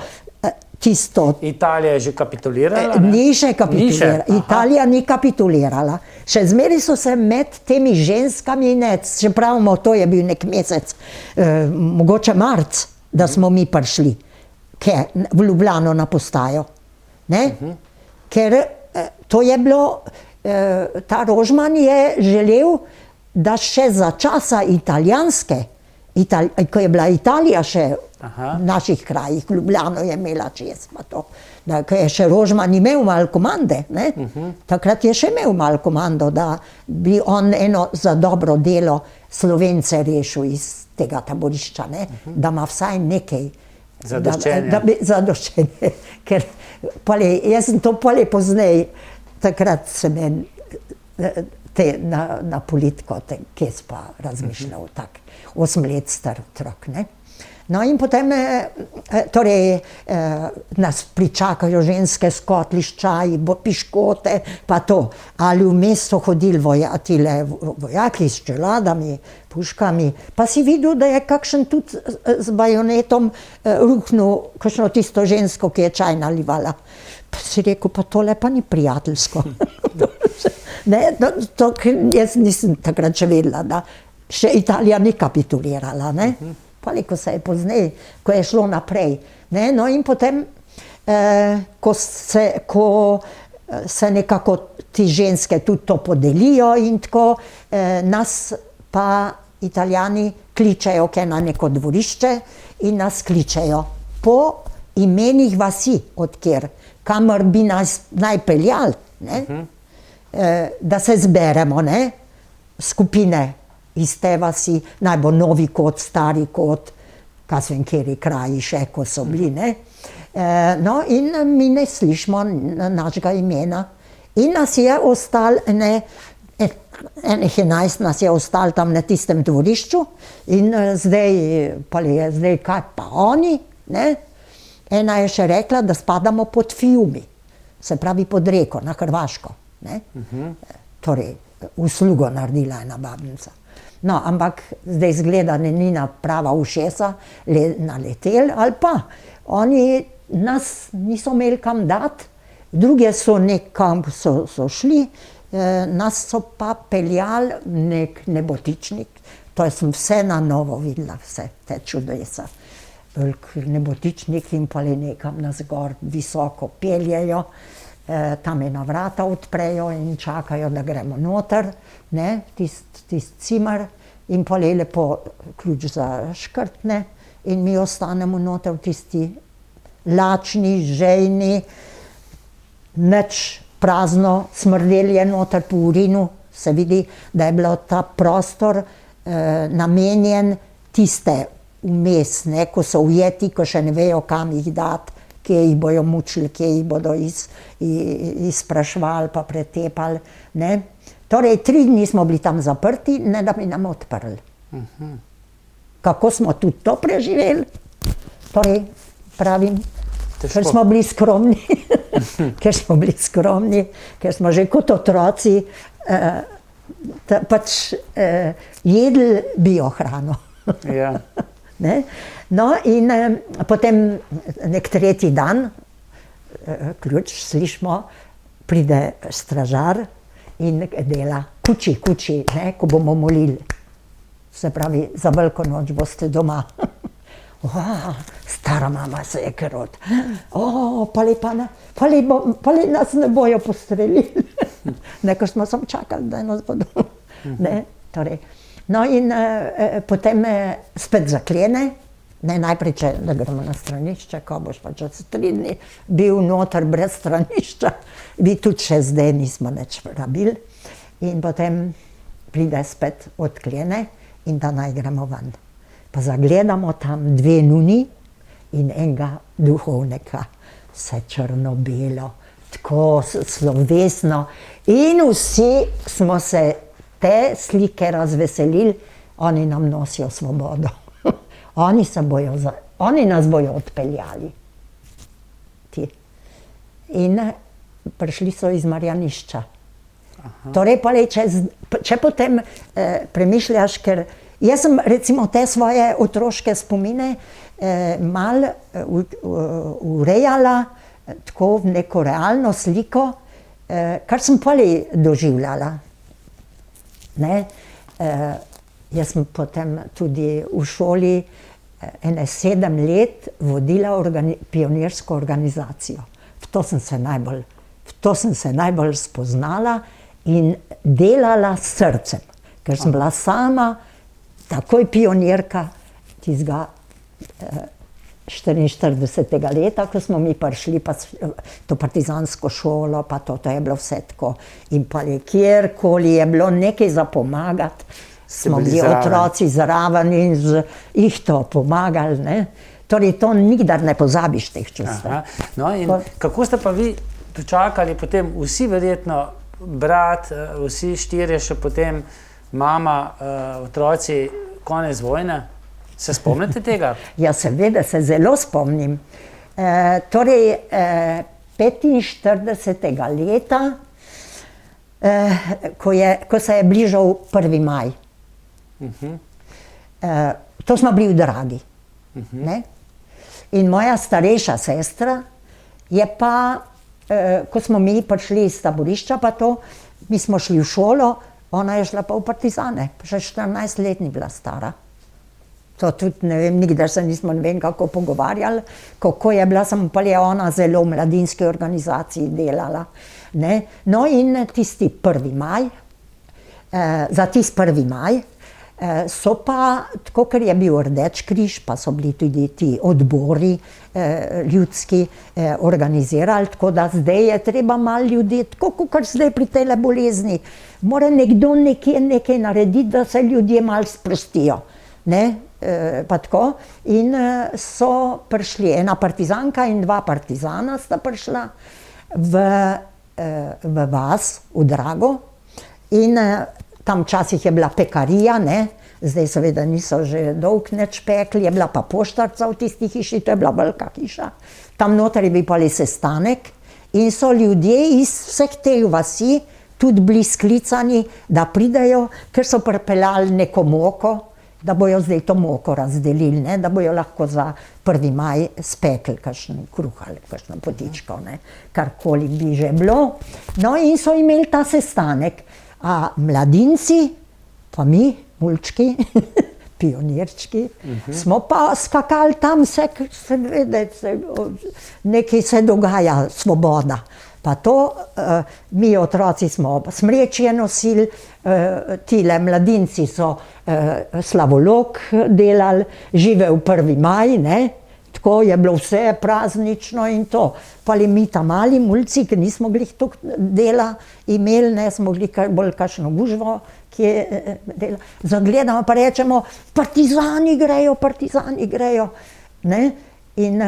Speaker 5: tisto.
Speaker 4: Italija je že kapitulirala, ne?
Speaker 5: Ni še kapitulirala.
Speaker 4: Aha.
Speaker 5: Italija ni kapitulirala. Še zmeraj so se med temi ženskami, ne, če pravimo, to je bil nek mesec, mogoče marc, da smo mi prišli v Ljubljano na postajo. Ne? Ker to je bilo, ta Rožman je želel, da še za časa italijanske, ko je bila Italija še v naših krajih, Ljubljano je imela čez pa to, da ko je še Rožman imel malo komande, ne? Takrat je še imel malo komando, da bi on eno za dobro delo Slovence rešil iz tega taborišča, ne? Da ima vsaj nekaj
Speaker 4: Zadoščenje.
Speaker 5: Zadoščenje, ker jaz sem to pozneje, takrat sem na politiko, kje sem pa razmišljal, tak 8 let star otrok, ne. No in potem, torej, nas pričakajo ženske s kotli, s čaji, piškote, pa to. Ali vmes so hodili vojaki s čeladami, puškami, pa si videl, da je kakšen tudi z bajonetom ruhnil kakšno tisto žensko, ki je čaj nalivala. Pa si rekel, pa tole pa ni prijateljsko. Ne, jaz nisem takrat še vedela, da še Italija ni kapitulirala, ne. Ko se je pozneje, ko je šlo naprej. Ne? No in potem, ko se nekako ti ženske tudi to podelijo in tako, nas pa Italijani kličejo na neko dvorišče in nas kličejo po imenih vasi, odkjer, kamor bi nas naj peljali, ne? Da se zberemo, ne? Skupine iz te vasi, naj bo Novi Kot, Stari Kot, kaj se vem, kateri kraji še, ko so bili, ne. No, in mi ne slišimo našega imena. In nas je ostalo, enih 11 nas je ostalo tam na tistem dvorišču in zdaj kaj pa oni, ne. Ena je še rekla, da spadamo pod Fiumi, se pravi pod reko, na Hrvaško, ne. Torej, uslugo naredila ena babnica. No, ampak zdaj zgleda, da ni na prava ušesa naleteli, ali pa oni nas niso imeli kam dati, druge so nekam so šli, nas so pa peljali nek nebotičnik, to sem vse na novo videla, vse te čudesa. Velik nebotičnik in pa nekam nas gor visoko peljejo, tam ena vrata odprejo in čakajo, da gremo noter, ne, tisti cimer in pa lepo ključ zaškrtne in mi ostanemo noter v tisti lačni, žejni, nič prazno, smrdeli je noter po urinu, se vidi, da je bil ta prostor namenjen tiste vmes, ne, ko so ujeti, ko še ne vejo, kam jih dati, kje jih bojo mučili, kje jih bodo izprašvali pa pretepali, ne. Torej, 3 dni smo bili tam zaprti, ne da bi nam odprli. Kako smo tudi to preživeli? Torej, pravim, ker smo bili skromni, ker smo že kot otroci pač jedli biohrano.
Speaker 4: Ja.
Speaker 5: Ne? No in potem nek 3. dan, ključ slišimo, pride stražar in dela kuči, ne, ko bomo molili. Se pravi, za veliko noč boste doma. Stara mama se je kerot. Pa li nas ne bojo postrelili. Neko smo samo čakali, da nas bodo. Ne, torej. No in potem spet zaklene, ne, najprej, da gremo na stranišče, ko boš pa čez 3 dni bil noter brez stranišča, bi tudi še zdaj nismo nič rabili. In potem pride spet odklene in da naj gremo ven. Pa zagledamo tam 2 nuni in enega duhovnika, vse črno-belo, tako slovesno in vsi smo se te slike razveselili, oni nam nosijo svobodo. Oni nas bojo odpeljali. In prišli so iz Marjanišča. Torej, če potem premišljaš, ker jaz sem recimo te svoje otroške spomine malo urejala tako v neko realno sliko, kar sem poli doživljala. Jaz sem potem tudi v šoli 7 let vodila pionirsko organizacijo. V to sem se najbolj spoznala in delala s srcem, ker sem bila sama takoj pionirka tistega 44. leta, ko smo mi prišli pa to partizansko šolo, pa to je bilo vse tako. In pa kjerkoli je bilo nekaj za pomagati, smo bili otroci zraven in jih to pomagali, ne. Torej, to nikdar ne pozabiš teh čustev.
Speaker 4: No in kako ste pa vi dočakali potem vsi verjetno, brat, vsi 4 še potem, mama, otroci, konec vojne? Se spomnite tega?
Speaker 5: Ja, seveda se zelo spomnim. Torej, 45. leta, ko se je bližal 1. maj. To smo bili v Dragi. In moja starejša sestra je pa, ko smo mi prišli iz taborišča, pa to, mi smo šli v šolo, ona je šla pa v partizane, pa še 14-letni bila stara. To tudi ne vem, nikdar se nismo ne vem kako pogovarjali, kako je bila, samo pa je ona zelo v mladinski organizaciji delala. No in tisti 1. maj, za tisti 1. maj, so pa, tako ker je bil Rdeč križ, pa so bili tudi ti odbori ljudski organizirali, tako da zdaj je treba malo ljudi, tako kot zdaj pri tele bolezni, mora nekdo nekaj narediti, da se ljudje malo sprostijo. Pa tako. In so prišli, ena partizanka in 2 partizana sta prišla v vas, v Drago. In tam včasih je bila pekarija, zdaj seveda niso že dolgo nič pekli, je bila pa poštarca v tisti hiši, to je bila velika hiša. Tam noter je bil pa sestanek in so ljudje iz vseh teh vasi tudi bili sklicani, da pridejo, ker so pripeljali neko moko, da bojo zdaj to moko razdelili, da bojo lahko za 1. maj spekli kakšen kruh ali kakšno potičko, karkoli bi že bilo. No in so imeli ta sestanek. A mladinci, pa mi, mulčki, pionirčki, smo pa skakali tam, nekaj se dogaja, svoboda. Pa to, mi otroci smo smrečje nosili, tile mladinci so slavolok delali, živel 1. maj, tako je bilo vse praznično in to. Pa mi ta mali mulci, ki nismo glih toliko dela imeli, smo glih bolj kakšno gužvo, ki je dela. Zagledamo pa rečemo, partizani grejo. In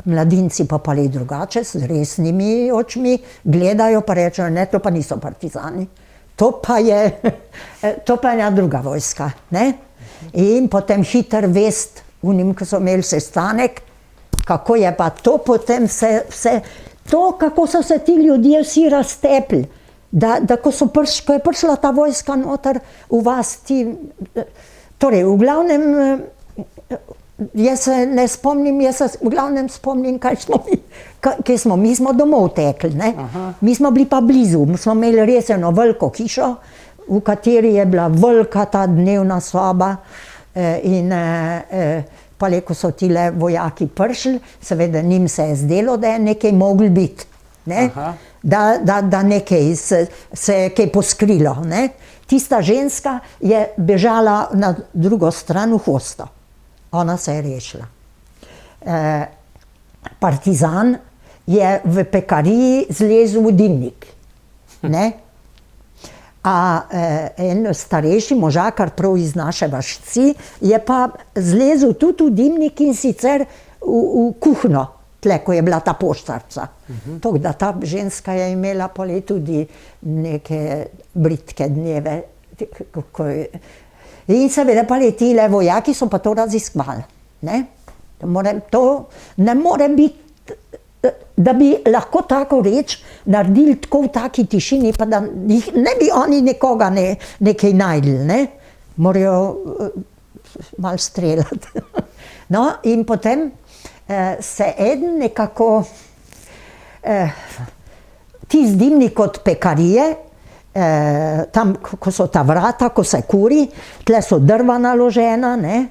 Speaker 5: mladinci pa pali drugače, s resnimi očmi, gledajo pa rečejo, ne, to pa niso partizani. To pa je ena druga vojska. In potem hiter vest, unim, ki so imeli sestanek, kako je pa to potem vse, to, kako so se ti ljudje vsi raztepli, da ko je prišla ta vojska noter v vas, torej, v glavnem, jaz se ne spomnim, v glavnem spomnim, kaj smo, mi smo domov tekli, mi smo bili pa blizu, smo imeli res eno veliko hišo, v kateri je bila velika ta dnevna soba, in pa ko so tile vojaki prišli, seveda njim se je zdelo, da je nekaj mogli biti, da nekaj se je kaj poskrilo. Tista ženska je bežala na drugo stran v hosto. Ona se je rešila. Partizan je v pekariji zlezel v dimnik. A en starejši možakar, prav iz naše vasi, je pa zlezel tudi v dimnik in sicer v kuhno. tle, ko je bila ta poštarca. Tako da ta ženska je imela poli tudi neke bridke dneve. In seveda pa tile vojaki so pa to raziskovali. Ne? To ne more biti, da bi lahko tako reč naredili tako v taki tišini, pa da ne bi oni nekoga nekaj najdli, ne? Morajo malo streljati. No, in potem se eden nekako, tisti dimnik od pekarije, tam, ko so ta vrata, ko se kuri, tle so drva naložena, ne?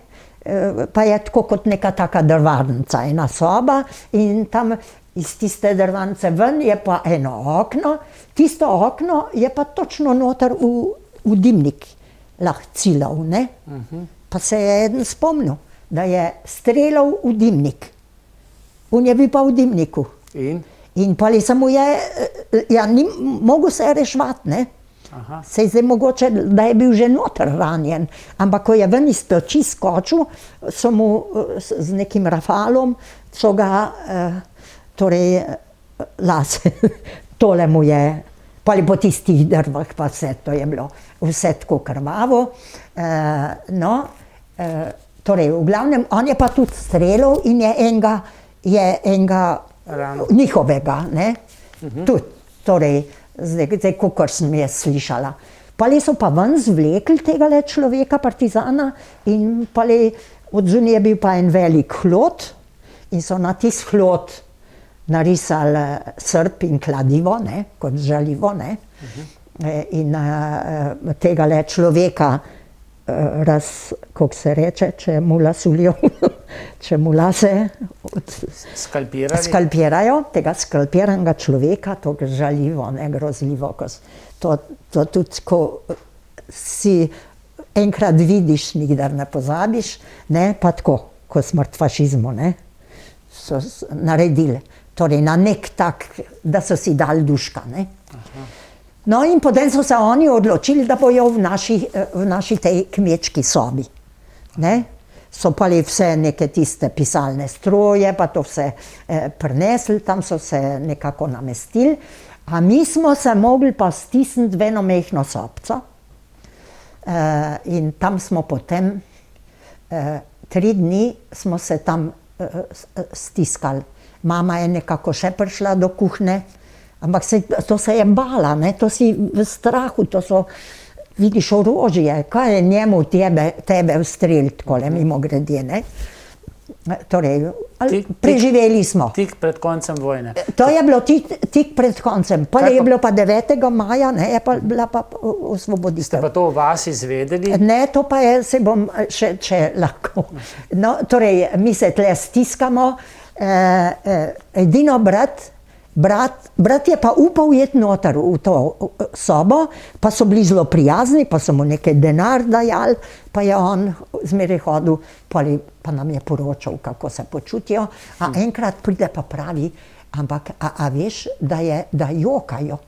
Speaker 5: Pa je tako kot neka taka drvarnica, ena soba in tam iz tiste drvanice ven je pa eno okno, tisto okno je pa točno noter v dimnik lahko cilal, ne? Pa se je eden spomnil, da je streljal v dimnik. On je bil pa v dimniku. In pa samo je, ja, ni mogel se reševati, ne? Se je zdaj mogoče, da je bil že noter ranjen, ampak ko je ven iz peči skočil, so mu z nekim rafalom, so ga, torej, lase, tole mu je, pa po tistih drvah, pa vse to je bilo, vse tako krvavo. No, torej, v glavnem, on je pa tudi streljal in je enega njihovega, ne, tudi, torej, zdaj, kakor sem jaz slišala. Pali so pa ven zvlekli tegale človeka, partizana, in pali odzunaj je bil pa en velik hlod in so na tisti hlod narisali srp in kladivo, ne, kot žalivo, ne. In tegale človeka kako se reče, če mu lasulijo, če mu lase skalpirajo, tega skalpiranega človeka, to žaljivo, ne, grozljivo, to tudi, ko si enkrat vidiš, nikdar ne pozabiš, ne, pa tako, ko smrt fašizmu, ne, so naredili, torej na nek tak, da so si dali duška, ne. No, in potem so se oni odločili, da bojo v naši tej kmečki sobi, ne. So pali vse neke tiste pisalne stroje, pa to vse prinesli, tam so se nekako namestili, a mi smo se mogli pa stisniti v eno majhno sobco in tam smo potem 3 dni smo se tam stiskali. Mama je nekako še prišla do kuhinje, ampak to se je bala, ne, to si v strahu, to so, vidiš orožje, kaj je njemu tebe ustreliti, takole mimogrede, ne. Torej, preživeli smo.
Speaker 4: Tik pred koncem vojne.
Speaker 5: To je bilo tik pred koncem, pa je bilo pa 9. maja, ne, je pa bila pa osvoboditev.
Speaker 4: Ste pa to v vas izvedeli?
Speaker 5: Ne, to pa je, se bom še, če lahko. No, torej, mi se tle stiskamo, edino brat je pa upal jeti noter v to sobo, pa so bili zelo prijazni, pa so mu nekaj denar dajali, pa je on zmeraj hodil, pa nam je poročal, kako se počutijo, a enkrat pride pa pravi, ampak a veš, da jokajo.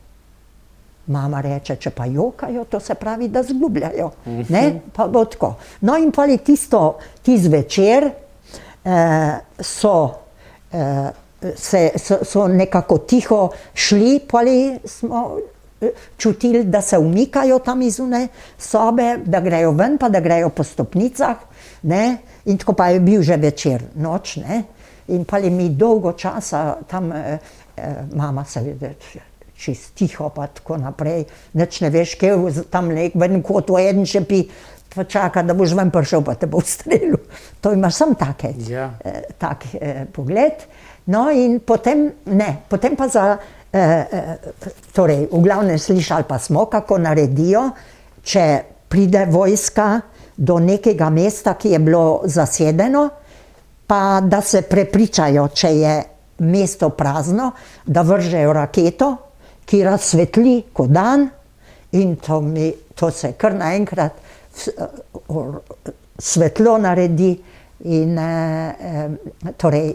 Speaker 5: Mama reče, če pa jokajo, to se pravi, da zgubljajo, ne, pa bo tako. No in pa tisti večer so nekako tiho šli, poli smo čutili, da se umikajo tam iz one sobe, da grejo ven, pa da grejo po stopnicah, ne, in tako pa je bil že večer, noč, ne, in poli mi dolgo časa tam, mama seveda čist tiho pa tako naprej, nič ne veš, kje tam ven kotu eden še pi, pa čaka, da boš ven prišel, pa te bo ustrelil. To imaš sam tak pogled. No in potem pa torej, v glavnem slišali pa smo, kako naredijo, če pride vojska do nekega mesta, ki je bilo zasedeno, pa da se prepričajo, če je mesto prazno, da vržejo raketo, ki razsvetli kot dan in to se kar naenkrat svetlo naredi in torej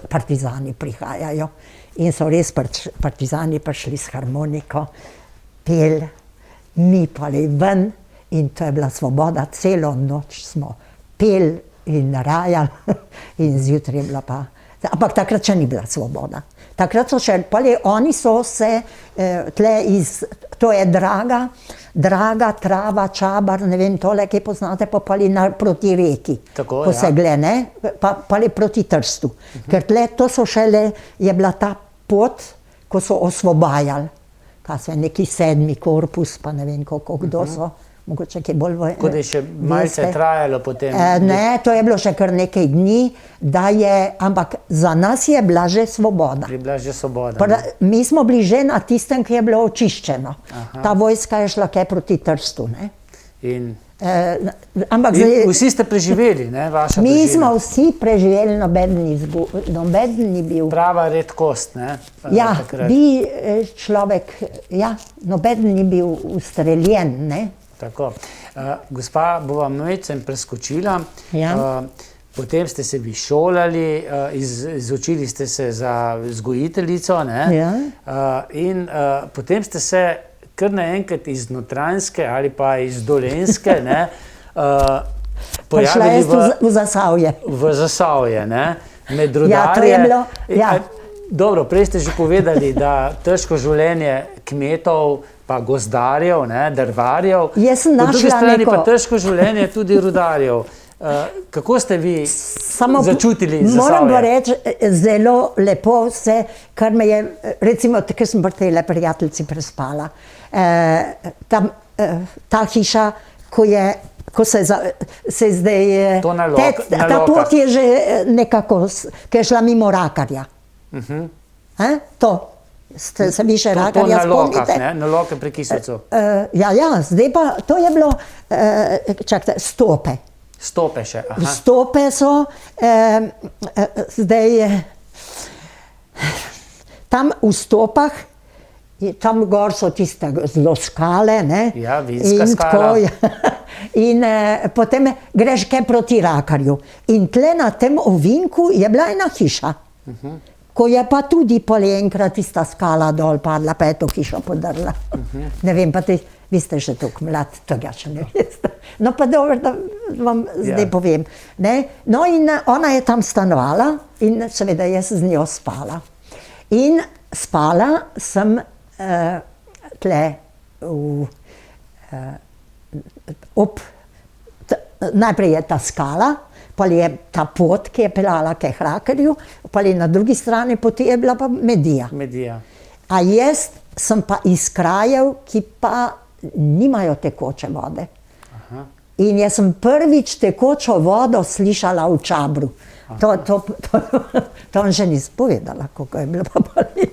Speaker 5: partizani prihajajo in so res partizani prišli s harmoniko, pel, mi pali ven in to je bila svoboda, celo noč smo pel in rajali in zjutraj je bila pa Ampak takrat še ni bila svoboda. Takrat so še, oni so se tle to je Draga, Trava, Čabar, ne vem, tole, ki poznate, pa proti reki.
Speaker 4: Tako,
Speaker 5: ko se gle, ne, pa proti Trstu. Ker tle, to so šele, je bila ta pot, ko so osvobajali. Kaj se je, neki 7. korpus, pa ne vem, kdo so. Mogoče kaj bolj
Speaker 4: Kot je še malce trajalo potem.
Speaker 5: Ne, to je bilo še kar nekaj dni, ampak za nas je bila že svoboda.
Speaker 4: Je bila že svoboda.
Speaker 5: Mi smo bili že na tistem, ki je bilo očiščeno. Ta vojska je šla kaj proti Trstu, ne. Ampak
Speaker 4: vsi ste preživeli, ne, vaša družina?
Speaker 5: Mi smo vsi preživeli, noben ni bil.
Speaker 4: Prava redkost, ne?
Speaker 5: Ja, bi človek, noben ni bil ustreljen, ne.
Speaker 4: Tako. Gospa, bova malce preskočila. Potem ste se vi šolali, izučili ste se za vzgojiteljico, ne? In potem ste se kar naenkrat iz Notranjske ali pa iz Dolenjske, ne, pojavili
Speaker 5: v Zasavje.
Speaker 4: V Zasavje, ne, med rudarje. Dobro, prej ste že povedali, da težko življenje kmetov, pa gozdarjev, ne, drvarjev. Po drugi strani pa težko življenje tudi rudarjev. Kako ste vi začutili Zasavje?
Speaker 5: Moram pa reči, zelo lepo vse, kar me je, recimo, ker sem pri tejle prijateljici prespala. Ta hiša, ko se zdaj... Ta pot je že nekako, ki je šla mimo Rakarja. To. Se vi še Rakarja spomnite?
Speaker 4: Na Lokah pri Kisovcu.
Speaker 5: Zdaj pa, to je bilo, čakajte, Stope.
Speaker 4: Stope še, aha.
Speaker 5: Stope so, zdaj, tam v Stopah, tam gor so tiste zelo skale, ne.
Speaker 4: Ja, vinska skala.
Speaker 5: In potem greš kaj proti Rakarju. In tle na tem ovinku je bila ena hiša. Ko je pa tudi enkrat tista skala dol padla, pa je to hišo podrla. Ne vem, pa vi ste še toliko mlad, tega še ne veste. No pa dobro, da vam zdaj povem. No in ona je tam stanovala in seveda jaz z njo spala. In spala sem tle najprej je ta skala, pa je ta pot, ki je peljala k Rakarju, pa je na drugi strani poti je bila pa Medija. A jaz sem pa iz krajev, ki pa nimajo tekoče vode. In jaz sem prvič tekočo vodo slišala v Čabru. To vam še nisem povedala, kako je bilo pa pali.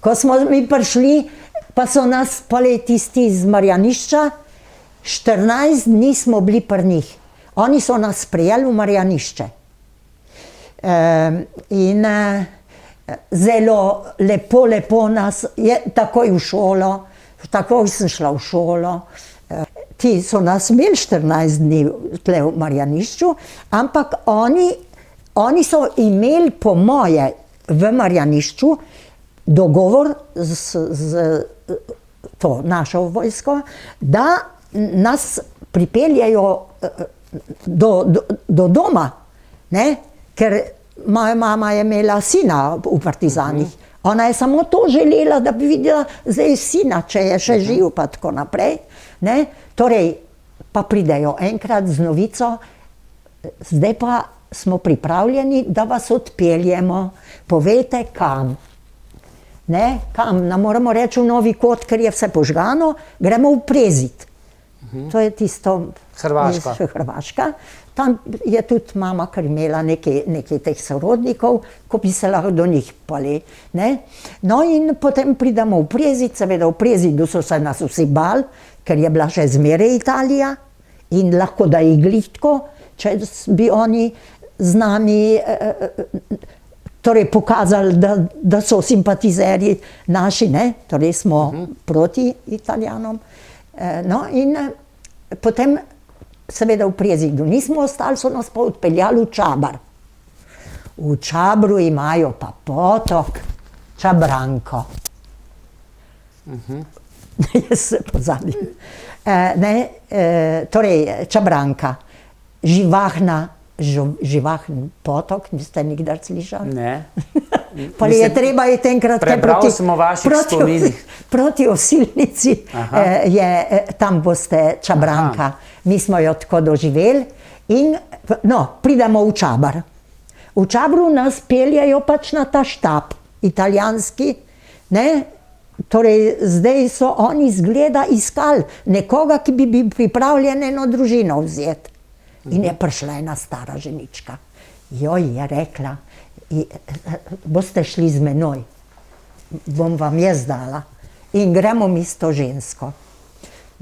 Speaker 5: Ko smo mi prišli, pa so nas pali tisti iz Marjanišča, 14 dni smo bili pri njih. Oni so nas sprejeli v Marjanišče. In zelo lepo nas, takoj v šolo, takoj sem šla v šolo. Ti so nas imeli 14 dni tle v Marjanišču, ampak oni so imeli po moje v Marjanišču dogovor z to našo vojsko, da nas pripeljejo do doma, ker moja mama je imela sina v partizanih. Ona je samo to želela, da bi videla zdaj sina, če je še živ, pa tako naprej. Torej, pa pridejo enkrat z novico, zdaj pa smo pripravljeni, da vas odpeljemo, povejte kam. Kam, ne moramo reči v Novi Kot, ker je vse požgano, gremo v Prezid. To je tisto Hrvaška. Tam je tudi mama, ker imela nekaj teh sorodnikov, ko bi se lahko do njih pali. No in potem pridemo v Prezid, seveda v Prezidu so se nas vsi bali, ker je bila še zmeraj Italija in lahko da je glitko, če bi oni z nami torej pokazali, da so simpatizerji naši, torej smo proti Italijanom. No in potem seveda v Prezidu nismo ostali, so nas pa odpeljali v Čabar. V Čabru imajo pa potok Čabranko. Jaz se pozadim. Torej Čabranka, živahna, živahen potok, niste nikdar slišali?
Speaker 4: Ne.
Speaker 5: Pa je treba iti enkrat
Speaker 4: Prebral sem o vaših spominih.
Speaker 5: Proti Osilnici, tam boste Čabranka. Mi smo jo tako doživeli in pridemo v Čabar. V Čabru nas peljejo pač na ta štab, italijanski, ne? Torej, zdaj so oni zgleda iskali nekoga, ki bi bil pripravljen eno družino vzeti. In je prišla ena stara ženička. Joj, je rekla, boste šli z menoj, bom vam jaz dala. In gremo mi s to žensko.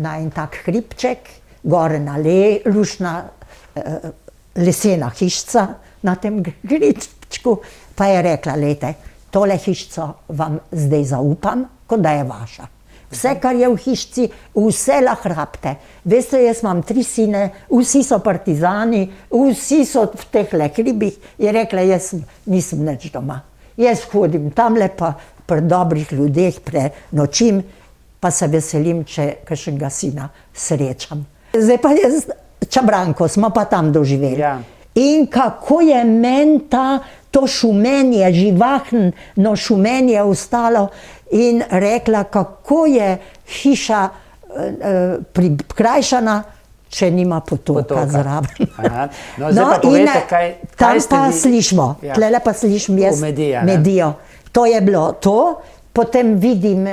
Speaker 5: Na en tak hribček, gore na lušna lesena hišca na tem hribčku, pa je rekla, lejte, tole hišco vam zdaj zaupam, kot da je vaša. Vse, kar je v hišci, vse lahko rabite. Veste, jaz imam 3 sine, vsi so partizani, vsi so v tehle hribih. Je rekla, jaz nisem nič doma. Jaz hodim tamle pa pri dobrih ljudeh prenočim, pa se veselim, če kakšnega sina srečam. Zdaj pa jaz, Čabranko smo pa tam doživeli.
Speaker 4: Ja.
Speaker 5: In kako je meni to šumenje, živahno šumenje ostalo in rekla, kako je hiša prikrajšana, če nima potoka zraven.
Speaker 4: No, zdaj pa povejte, kaj
Speaker 5: tam
Speaker 4: ste
Speaker 5: pa
Speaker 4: vi...
Speaker 5: slišimo, tlele pa slišim jaz Medijo. To je bilo to, potem vidim,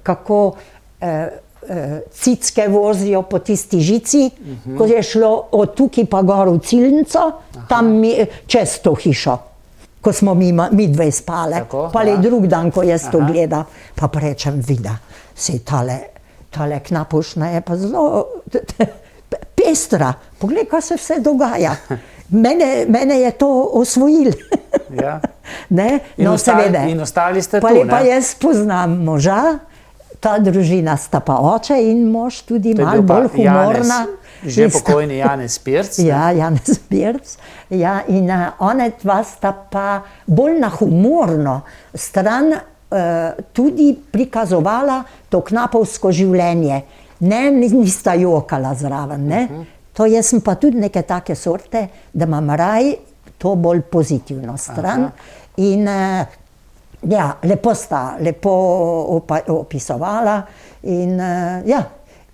Speaker 5: kako cicke vozijo po tisti žici, ko je šlo od tukaj pa gor v Cilnico, tam čez to hišo, ko smo mi dve spale. Pa je drug dan, ko jaz to gledam, pa rečem, vida, sej tale Knapovšna je pa zelo pestra, poglej, kaj se vse dogaja. Mene je to osvojil.
Speaker 4: In ostali ste tu, ne?
Speaker 5: Pa jaz poznam moža, ta družina sta pa oče in mož tudi malo bolj humorna.
Speaker 4: Že pokojni Janez Pirc.
Speaker 5: Ja, Janez Pirc. Ja, in one dva sta pa bolj na humorno stran tudi prikazovala to knapovsko življenje. Ne, nista jokala zraven, ne. To jaz sem pa tudi neke take sorte, da imam raj to bolj pozitivno stran. In ja, lepo opisovala in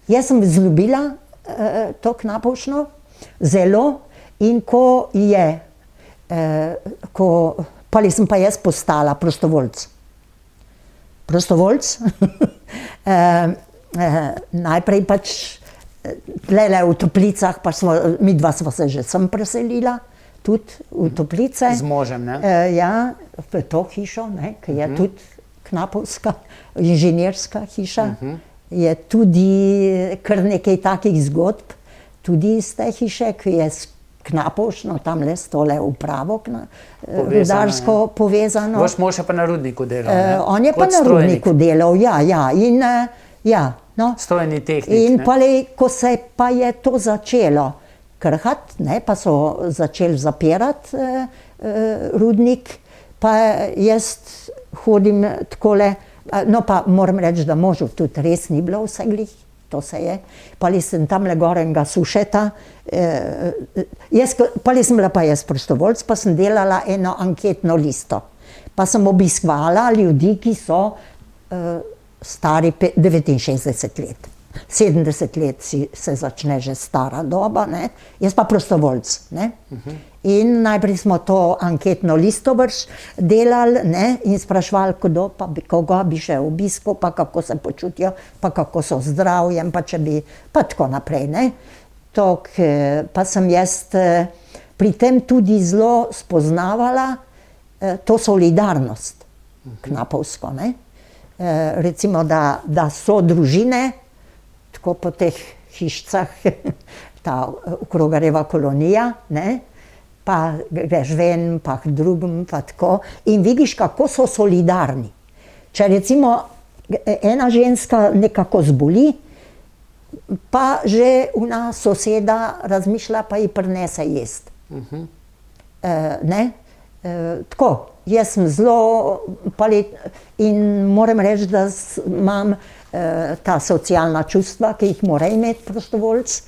Speaker 5: jaz sem vzljubila to Knapovšno zelo in ko pali sem pa jaz postala prostovoljc. Najprej pač tlele v Toplicah, pa midva sva se že sem preselila, tudi v Toplice.
Speaker 4: Z možem, ne?
Speaker 5: Ja, v to hišo, ki je tudi knapovska, inženirska hiša. Je tudi kar nekaj takih zgodb, tudi iz te hiše, ki je s Knapovšno, tamle s tole upravo rudarsko povezano.
Speaker 4: Vaš mož je pa na rudniku delal,
Speaker 5: on je pa na rudniku delal, ja. In
Speaker 4: strojni tehnik,
Speaker 5: in ko se pa je to začelo krhati, pa so začeli zapirati rudnik, pa jaz hodim takole, no pa moram reči, da možu tudi res ni bilo vse glih, to se je. Pali sem tamle gorenga Sušeta, pali sem bila pa jaz prostovoljc, pa sem delala eno anketno listo. Pa sem obiskvala ljudi, ki so stari 69 let. 70 let se začne že stara doba, ne? Jaz pa prostovoljc. Ne? In najprej smo to anketno listo delali, ne? In sprašvali, koga bi še obiskal, pa kako se počutijo, pa kako so zdravjem, pa če bi, pa tako naprej. Ne? Pa sem jaz pri tem tudi zelo spoznavala to solidarnost knapovsko. Ne? Recimo, da so družine, tako po teh hišcah, ta Ukrogarjeva kolonija, ne? Pa greš ven, pa k drugim, pa tako. In vidiš, kako so solidarni. Če recimo ena ženska nekako zboli, pa že ona soseda razmišlja, pa ji prinese jesti. Tako, jaz sem zelo in moram reči, da imam ta socialna čustva, ki jih mora imeti prostovoljc.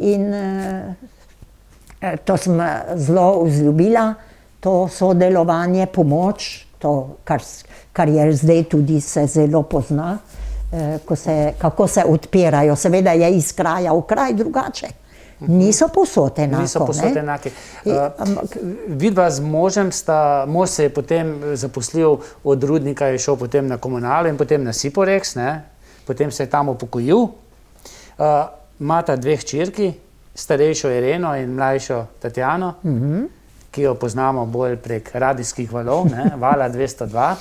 Speaker 5: In To sem zelo vzljubila, to sodelovanje, pomoč, to, kar je zdaj tudi se zelo pozna, kako se odpirajo. Seveda je iz kraja v kraj drugače. Niso povsod enako.
Speaker 4: Niso povsod enaki. Vidva z možem mož se je potem zaposlil od rudnika, je šel potem na Komunalo in potem na Siporex, ne? Potem se je tam upokojil. Imata dve hčerki, starejšo Ireno in mlajšo Tatjano, ki jo poznamo bolj prek radijskih valov, ne? Vala 202.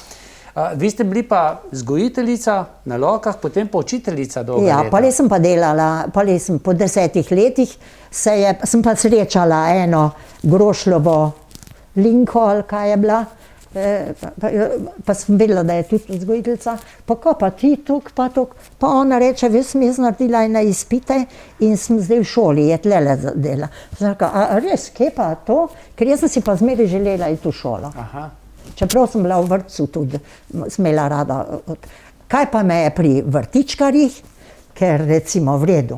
Speaker 4: Vi ste bili pa vzgojiteljica na Lokah, potem pa učiteljica dolga leta.
Speaker 5: Ja, pole sem pa delala, po 10 letih sem pa srečala eno Grošljovo Linko, ali kaj je bila, pa sem vedela, da je tudi vzgojiteljica, pa ko pa ti tuk, pa ona reče, sem jaz naredila ene izpite in sem zdaj v šoli, je tlele dela. Sem rekla, a res, kje pa to? Ker jaz sem si pa zmeraj želela iti v šolo.
Speaker 4: Aha.
Speaker 5: Čeprav sem bila v vrtcu tudi, sem imela rada. Kaj pa me je pri vrtičkarjih, ker recimo v redu.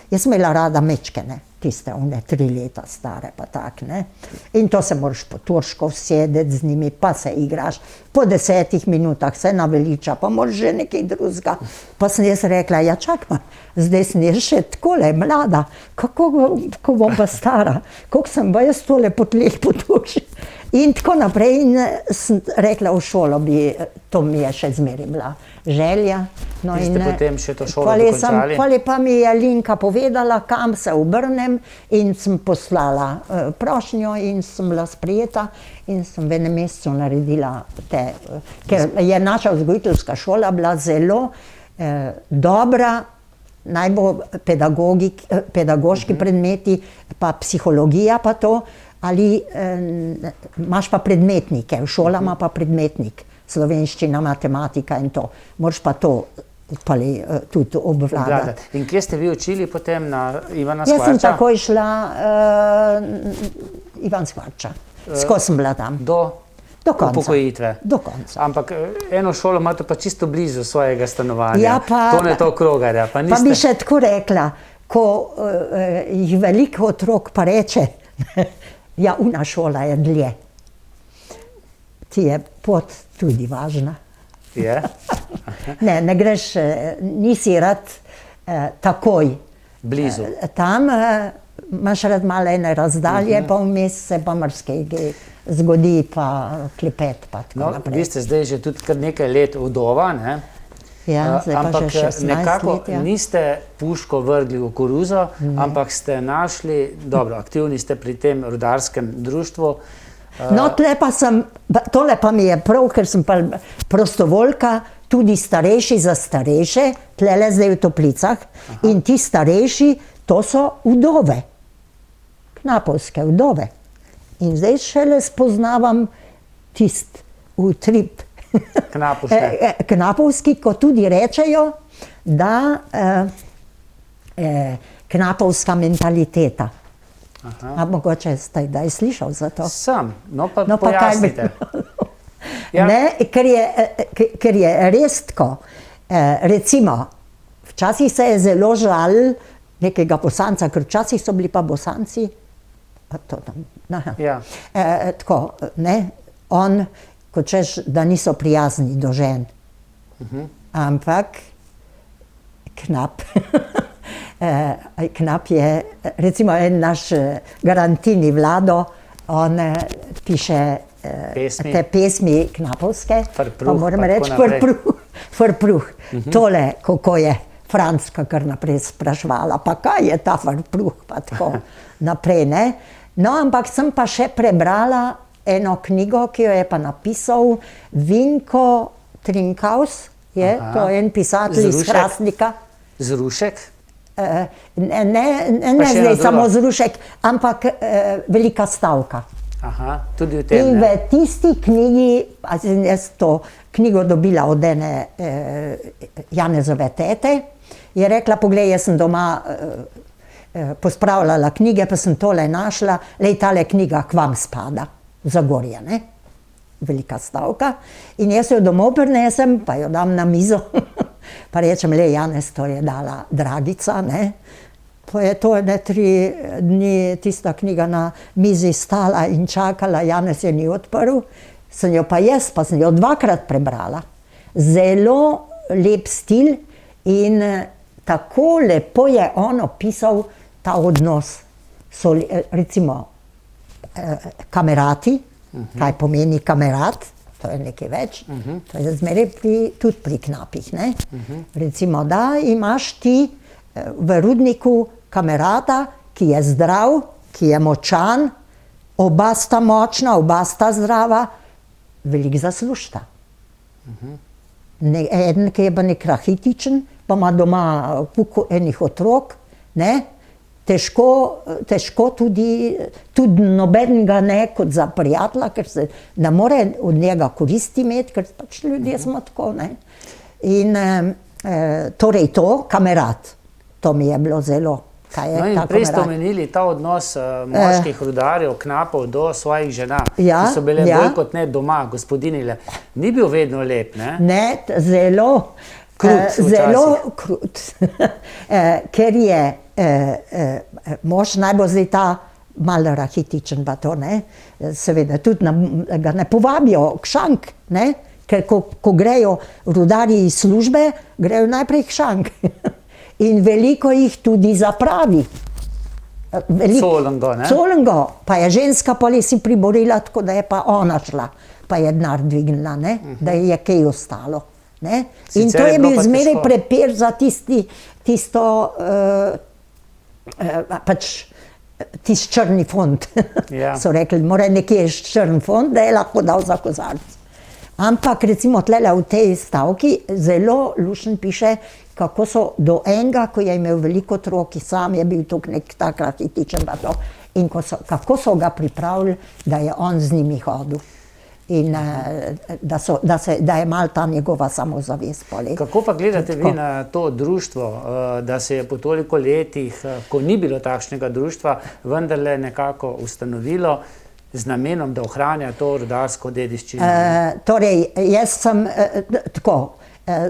Speaker 5: Jaz sem imela rada mečkene, tiste 3 leta stare pa tak, ne. In to se moraš po turško sedeti z njimi, pa se igraš. Po 10 minutah se naveliča, pa moraš že nekaj drugega. Pa sem jaz rekla, ja čakaj, zdaj sem jaz še takole mlada, kako bom pa stara, koliko sem pa jaz tole po tleh potušila. In tako naprej, in sem rekla, v šolo to mi je še zmeraj bila želja. No,
Speaker 4: in ste potem še to šolo dokončali?
Speaker 5: Poli pa mi je Linka povedala, kam se obrnem, in sem poslala prošnjo in sem bila sprejeta in sem v enem mesecu naredila ker je naša vzgojiteljska šola bila zelo dobra, najbolj pedagoški predmeti, pa psihologija pa to, ali imaš pa predmetnike, šola ima pa predmetnik, slovenščina, matematika in to. Moraš pa to tudi obvladati.
Speaker 4: In kje ste vi učili potem na Ivana Skvarča?
Speaker 5: Jaz sem takoj šla Ivan Skvarča, skozi sem bila tam. Do konca.
Speaker 4: Upokojitve.
Speaker 5: Do konca.
Speaker 4: Ampak eno šolo imate pa čisto blizu svojega stanovanja.
Speaker 5: Ja,
Speaker 4: to ne to Krogarja. Pa
Speaker 5: bi še tako rekla, ko jih veliko otrok pa reče, ja, una šola je dlje. Ti je pot tudi važna.
Speaker 4: Je?
Speaker 5: Ne greš, nisi rad takoj.
Speaker 4: Blizu.
Speaker 5: Tam imaš rad malo ene razdalje, pa vmes se pa marsikaj zgodi, pa klepet, pa tako naprej.
Speaker 4: Vi ste zdaj že tudi kar nekaj let vdova, ne?
Speaker 5: Ja, zdaj pa že 16 let, ja.
Speaker 4: Nekako niste puško vrgli v koruzo, ampak ste našli, dobro, aktivni ste pri tem rudarskem društvu.
Speaker 5: No, tole pa mi je prav, ker sem pa prostovoljka, tudi starejši za starejše, tlele zdaj v Toplicah, in ti starejši, to so vdove, knapovske vdove. In zdaj šele spoznavam tist utrip knapovski, ko tudi rečejo, da knapovska mentaliteta. A mogoče ste kdaj slišal za to?
Speaker 4: Sem, no pa pojasnite.
Speaker 5: Ker je res tako, recimo, včasih se je zelo žalil nekega Bosanca, ker včasih so bili pa Bosanci, tako, ne, on, kot češ, da niso prijazni do žen. Ampak Knap je, recimo en naš Garantini Vlado, on piše te pesmi knapovske, pa moram reči Frpruh. Tole, kako je Franska kar naprej sprašvala, pa kaj je ta Frpruh, pa tako naprej, ne. No, ampak sem pa še prebrala eno knjigo, ki jo je pa napisal Vinko Trinkaus, je to en pisatelj iz Hrastnika.
Speaker 4: Zrušek?
Speaker 5: Ne zdaj samo Zrušek, ampak Velika stavka.
Speaker 4: Aha, tudi v tem,
Speaker 5: in v tisti knjigi, jaz to knjigo dobila od ene Janezove tete, je rekla, poglej, jaz sem doma pospravljala knjige, pa sem tole našla, lej, tale knjiga k vam spada, v Zagorje, ne? Velika stavka. In jaz jo domov prinesem, pa jo dam na mizo, pa rečem, lej, Janez, to je dala Dragica, ne? Pa je to 3 dni tista knjiga na mizi stala in čakala, Janez je ni odprl, sem jo pa jaz, pa sem jo 2-krat prebrala. Zelo lep stil in tako lepo je on opisal ta odnos. So recimo kamerati, kaj pomeni kamerat, to je nekaj več, to je zmeraj tudi pri knapih, ne? Recimo, da imaš ti v rudniku kamerata, ki je zdrav, ki je močan, oba sta močna, oba sta zdrava, veliko zaslužita. Eden, ki je pa nek rahitičen, pa ima doma kup enih otrok, ne? Težko tudi nobenega ne kot za prijatelja, ker se ne more od njega koristi imeti, ker pač ljudje smo tako, ne. In torej to, kamerat, to mi je bilo zelo, kaj je ta kamerat.
Speaker 4: Prej ste omenili ta odnos moških rudarjev, knapov do svojih žena, ki so bile bolj kot ne doma, gospodinile. Ni bil vedno lep, ne?
Speaker 5: Ne, zelo krut, ker je mož najbolj zdaj ta malo rahitičen, pa to, ne, seveda tudi ga ne povabijo k šank, ne, ker ko grejo rudarji iz službe, grejo najprej k šank in veliko jih tudi zapravi.
Speaker 4: Colengo, ne?
Speaker 5: Colengo, pa je ženska poli si priborila, tako da je pa ona šla, pa je denar dvignila, ne, da je kaj ostalo. Ne? In to je bil zmeraj prepir za tisto pač tisti črni fond. So rekli, mora nekje črn fond, da je lahko dal za kozarec. Ampak recimo tlele v tej stavki zelo lušen piše, kako so do enega, ko je imel veliko otrok, sam je bil tukaj nek tak rahitičen, in kako so ga pripravili, da je on z njimi hodil. In da je malo ta njegova samozavest.
Speaker 4: Kako pa gledate vi na to društvo, da se je po toliko letih, ko ni bilo takšnega društva, vendarle nekako ustanovilo z namenom, da ohranja to rudarsko dediščino?
Speaker 5: Torej, jaz sem tako,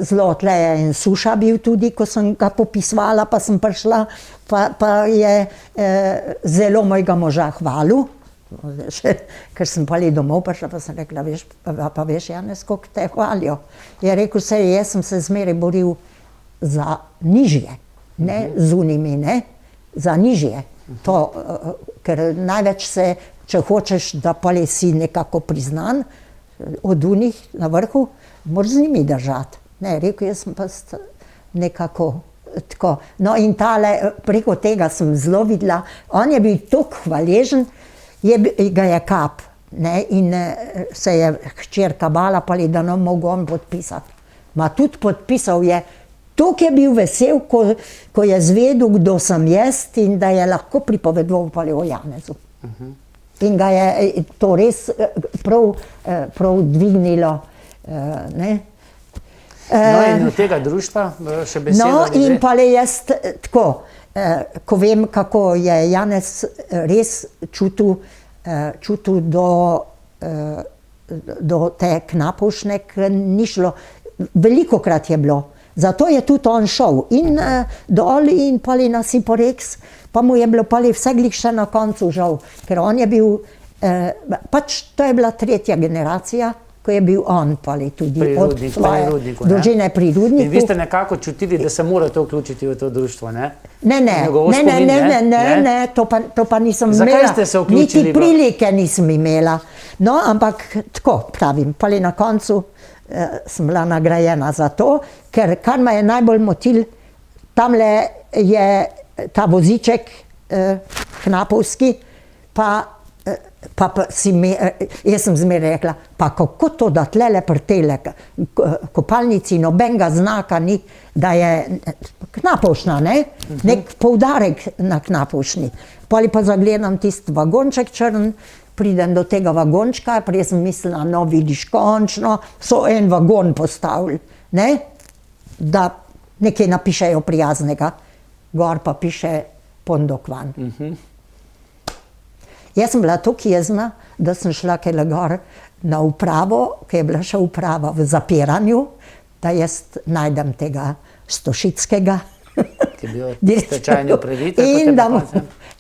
Speaker 5: zelo tle in Suša bil tudi, ko sem ga popisovala, pa sem prišla, pa je zelo mojega moža hvalil, ker sem pa domov prišla, pa sem rekla, pa veš, Janez, koliko te hvalijo. Je rekel, jaz sem se zmeraj boril za nižje, ne z unimi, ne, za nižje. To, ker največ se, če hočeš, da pa si nekako priznan od unih na vrhu, moraš z njimi držati. Ne, rekel, jaz sem pa nekako tako. No in tale, preko tega sem zelo videla, on je bil toliko hvaležen, ga je kap, ne, in se je hčerka bala, pa da ne mogel on podpisati. Ma tudi podpisal je, toliko je bil vesel, ko je zvedel, kdo sem jaz in da je lahko pripovedoval pa o Janezu. In ga je to res prav dvignilo, ne.
Speaker 4: No in od tega društva še besedo?
Speaker 5: No in pa jaz tako, ko vem, kako je Janez res čutil do te Knapovšne, ker ni šlo, velikokrat je bilo. Zato je tudi on šel in dol in pali na Siporeks, pa mu je bilo pali vse glih še na koncu žal, ker on je bil, pač to je bila 3. generacija, ko je bil on pali tudi od svoje družine pri rudniku.
Speaker 4: In vi ste nekako čutili, da se morate vključiti v to društvo, ne?
Speaker 5: Ne, to pa nisem imela.
Speaker 4: Zakaj ste se vključili?
Speaker 5: Niti prilike nisem imela. No, ampak tako pravim, pali na koncu sem bila nagrajena za to, ker kar me je najbolj motil, tamle je ta voziček knapovski, jaz sem zmeraj rekla, pa kako to, da tlele pri tele kopalnici nobenega znaka ni, da je Knapovšna, ne? Nek poudarek na Knapovšni. Poli pa zagledam tisti vagonček črn, pridem do tega vagončka, prej sem mislila, no vidiš, končno so en vagon postavili, ne? Da nekaj napišejo prijaznega, gor pa piše Pondokvan. Jaz sem bila toliko jezna, da sem šla kele gor na upravo, ki je bila še uprava v zapiranju, da jaz najdem tega Stošickega.
Speaker 4: ki je bil stečajni upravitelj.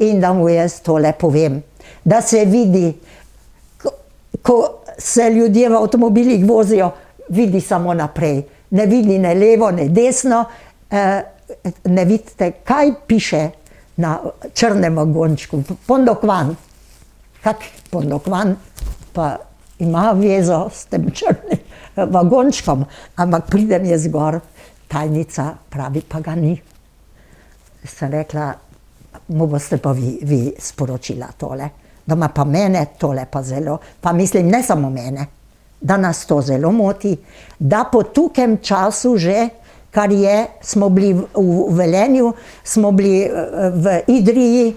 Speaker 5: In da mu jaz tole povem, da se vidi, ko se ljudje v avtomobilih vozijo, vidi samo naprej. Ne vidi ne levo, ne desno, ne vidite, kaj piše na črnem vagončku. Pondokvan. Kak Pondokvan pa ima vezo s tem črnim vagončkom, ampak pridem jaz gor, tajnica pravi, pa ga ni. Sem rekla, mu boste pa vi sporočila tole. Doma pa mene tole pa zelo, pa mislim ne samo mene, da nas to zelo moti, da po tukem času že, kar je, smo bili v Velenju, smo bili v Idriji,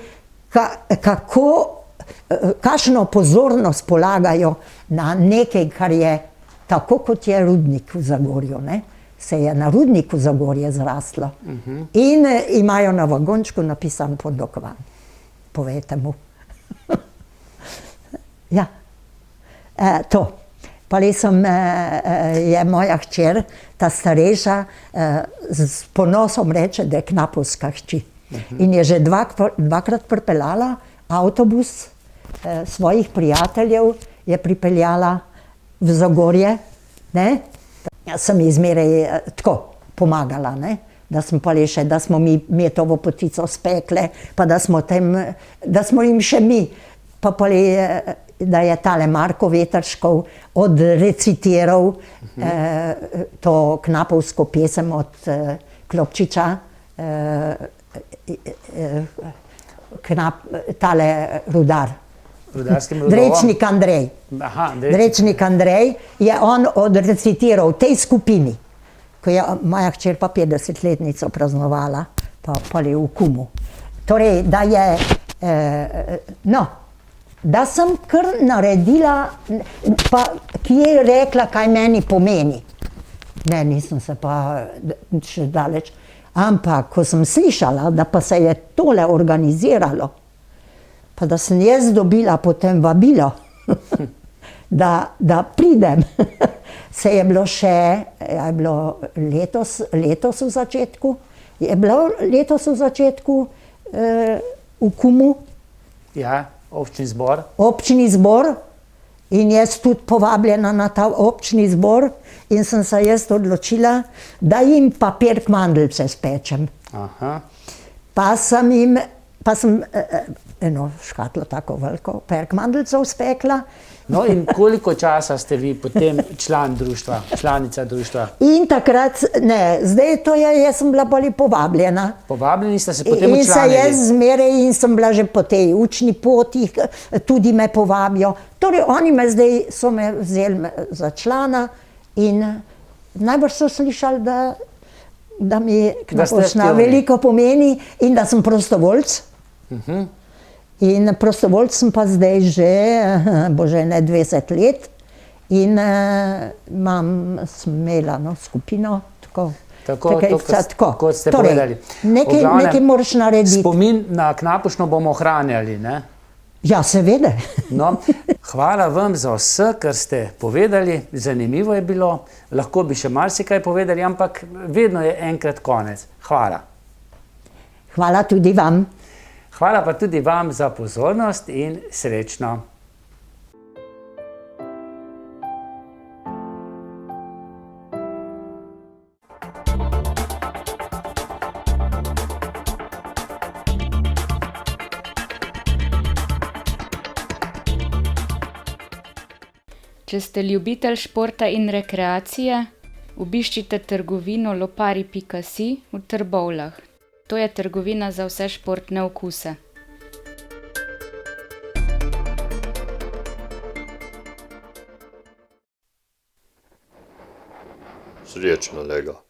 Speaker 5: kakšno pozornost polagajo na nekaj, kar je tako, kot je rudnik v Zagorju, ne? Se je na rudniku Zagorje zrastlo. In imajo na vagončku napisan Pondokvan. Povejte mu. Ja, to. Pa je moja hčer, ta starejša, s ponosom reče, da je knapovska hči. In je že dvakrat pripeljala avtobus svojih prijateljev, je pripeljala v Zagorje, ne? Jaz sem ji zmeraj tako pomagala, ne? Da smo pa le še, da smo mi metovo potico spekle, pa da smo jim še mi, pa da je tale Marko Vetrškov odrecitiral to knapovsko pesem od Klopčiča, tale rudar. Drečnik Andrej. Drečnik Andrej je on odrecitiral v tej skupini, ko je moja hčer pa 50-letnico praznovala, pa je v Kumu. Torej, da je, da sem kar naredila, pa ki je rekla, kaj meni pomeni. Ne, nisem se pa še daleč. Ampak, ko sem slišala, da pa se je tole organiziralo, pa da sem jaz dobila potem vabilo, da pridem. Se je bilo še, je bilo letos v začetku, v Kumu.
Speaker 4: Ja, občni zbor.
Speaker 5: Občni zbor in jaz tudi povabljena na ta občni zbor in sem se jaz odločila, da jim pa perkmandeljce spečem. Pa sem eno škatlo tako veliko perkmandeljcev spekla.
Speaker 4: No in koliko časa ste vi potem članica društva?
Speaker 5: In takrat, ne, zdaj to je, jaz sem bila bolj povabljena.
Speaker 4: Povabljeni ste se potem
Speaker 5: učlanili? In se jaz zmeraj in sem bila že po tej učni poti, tudi me povabijo. Torej oni so me vzeli za člana in najbrž so slišali, da mi knapovščina veliko pomeni in da sem prostovoljc. In prostovoljc sem pa zdaj že, bo že ne 20 let in sem imela skupino,
Speaker 4: tako, kot ste povedali.
Speaker 5: Nekaj moraš narediti.
Speaker 4: Spomin na knapovščino bomo ohranjali, ne?
Speaker 5: Ja, seveda.
Speaker 4: No, hvala vam za vse, kar ste povedali, zanimivo je bilo, lahko bi še marsikaj povedali, ampak vedno je enkrat konec. Hvala.
Speaker 5: Hvala tudi vam.
Speaker 4: Hvala pa tudi vam za pozornost in srečno.
Speaker 3: Če ste ljubitelj športa in rekreacije, obiščite trgovino lopari.si v Trbovljah. To je trgovina za vse športne okuse.
Speaker 1: Srečno, Lego.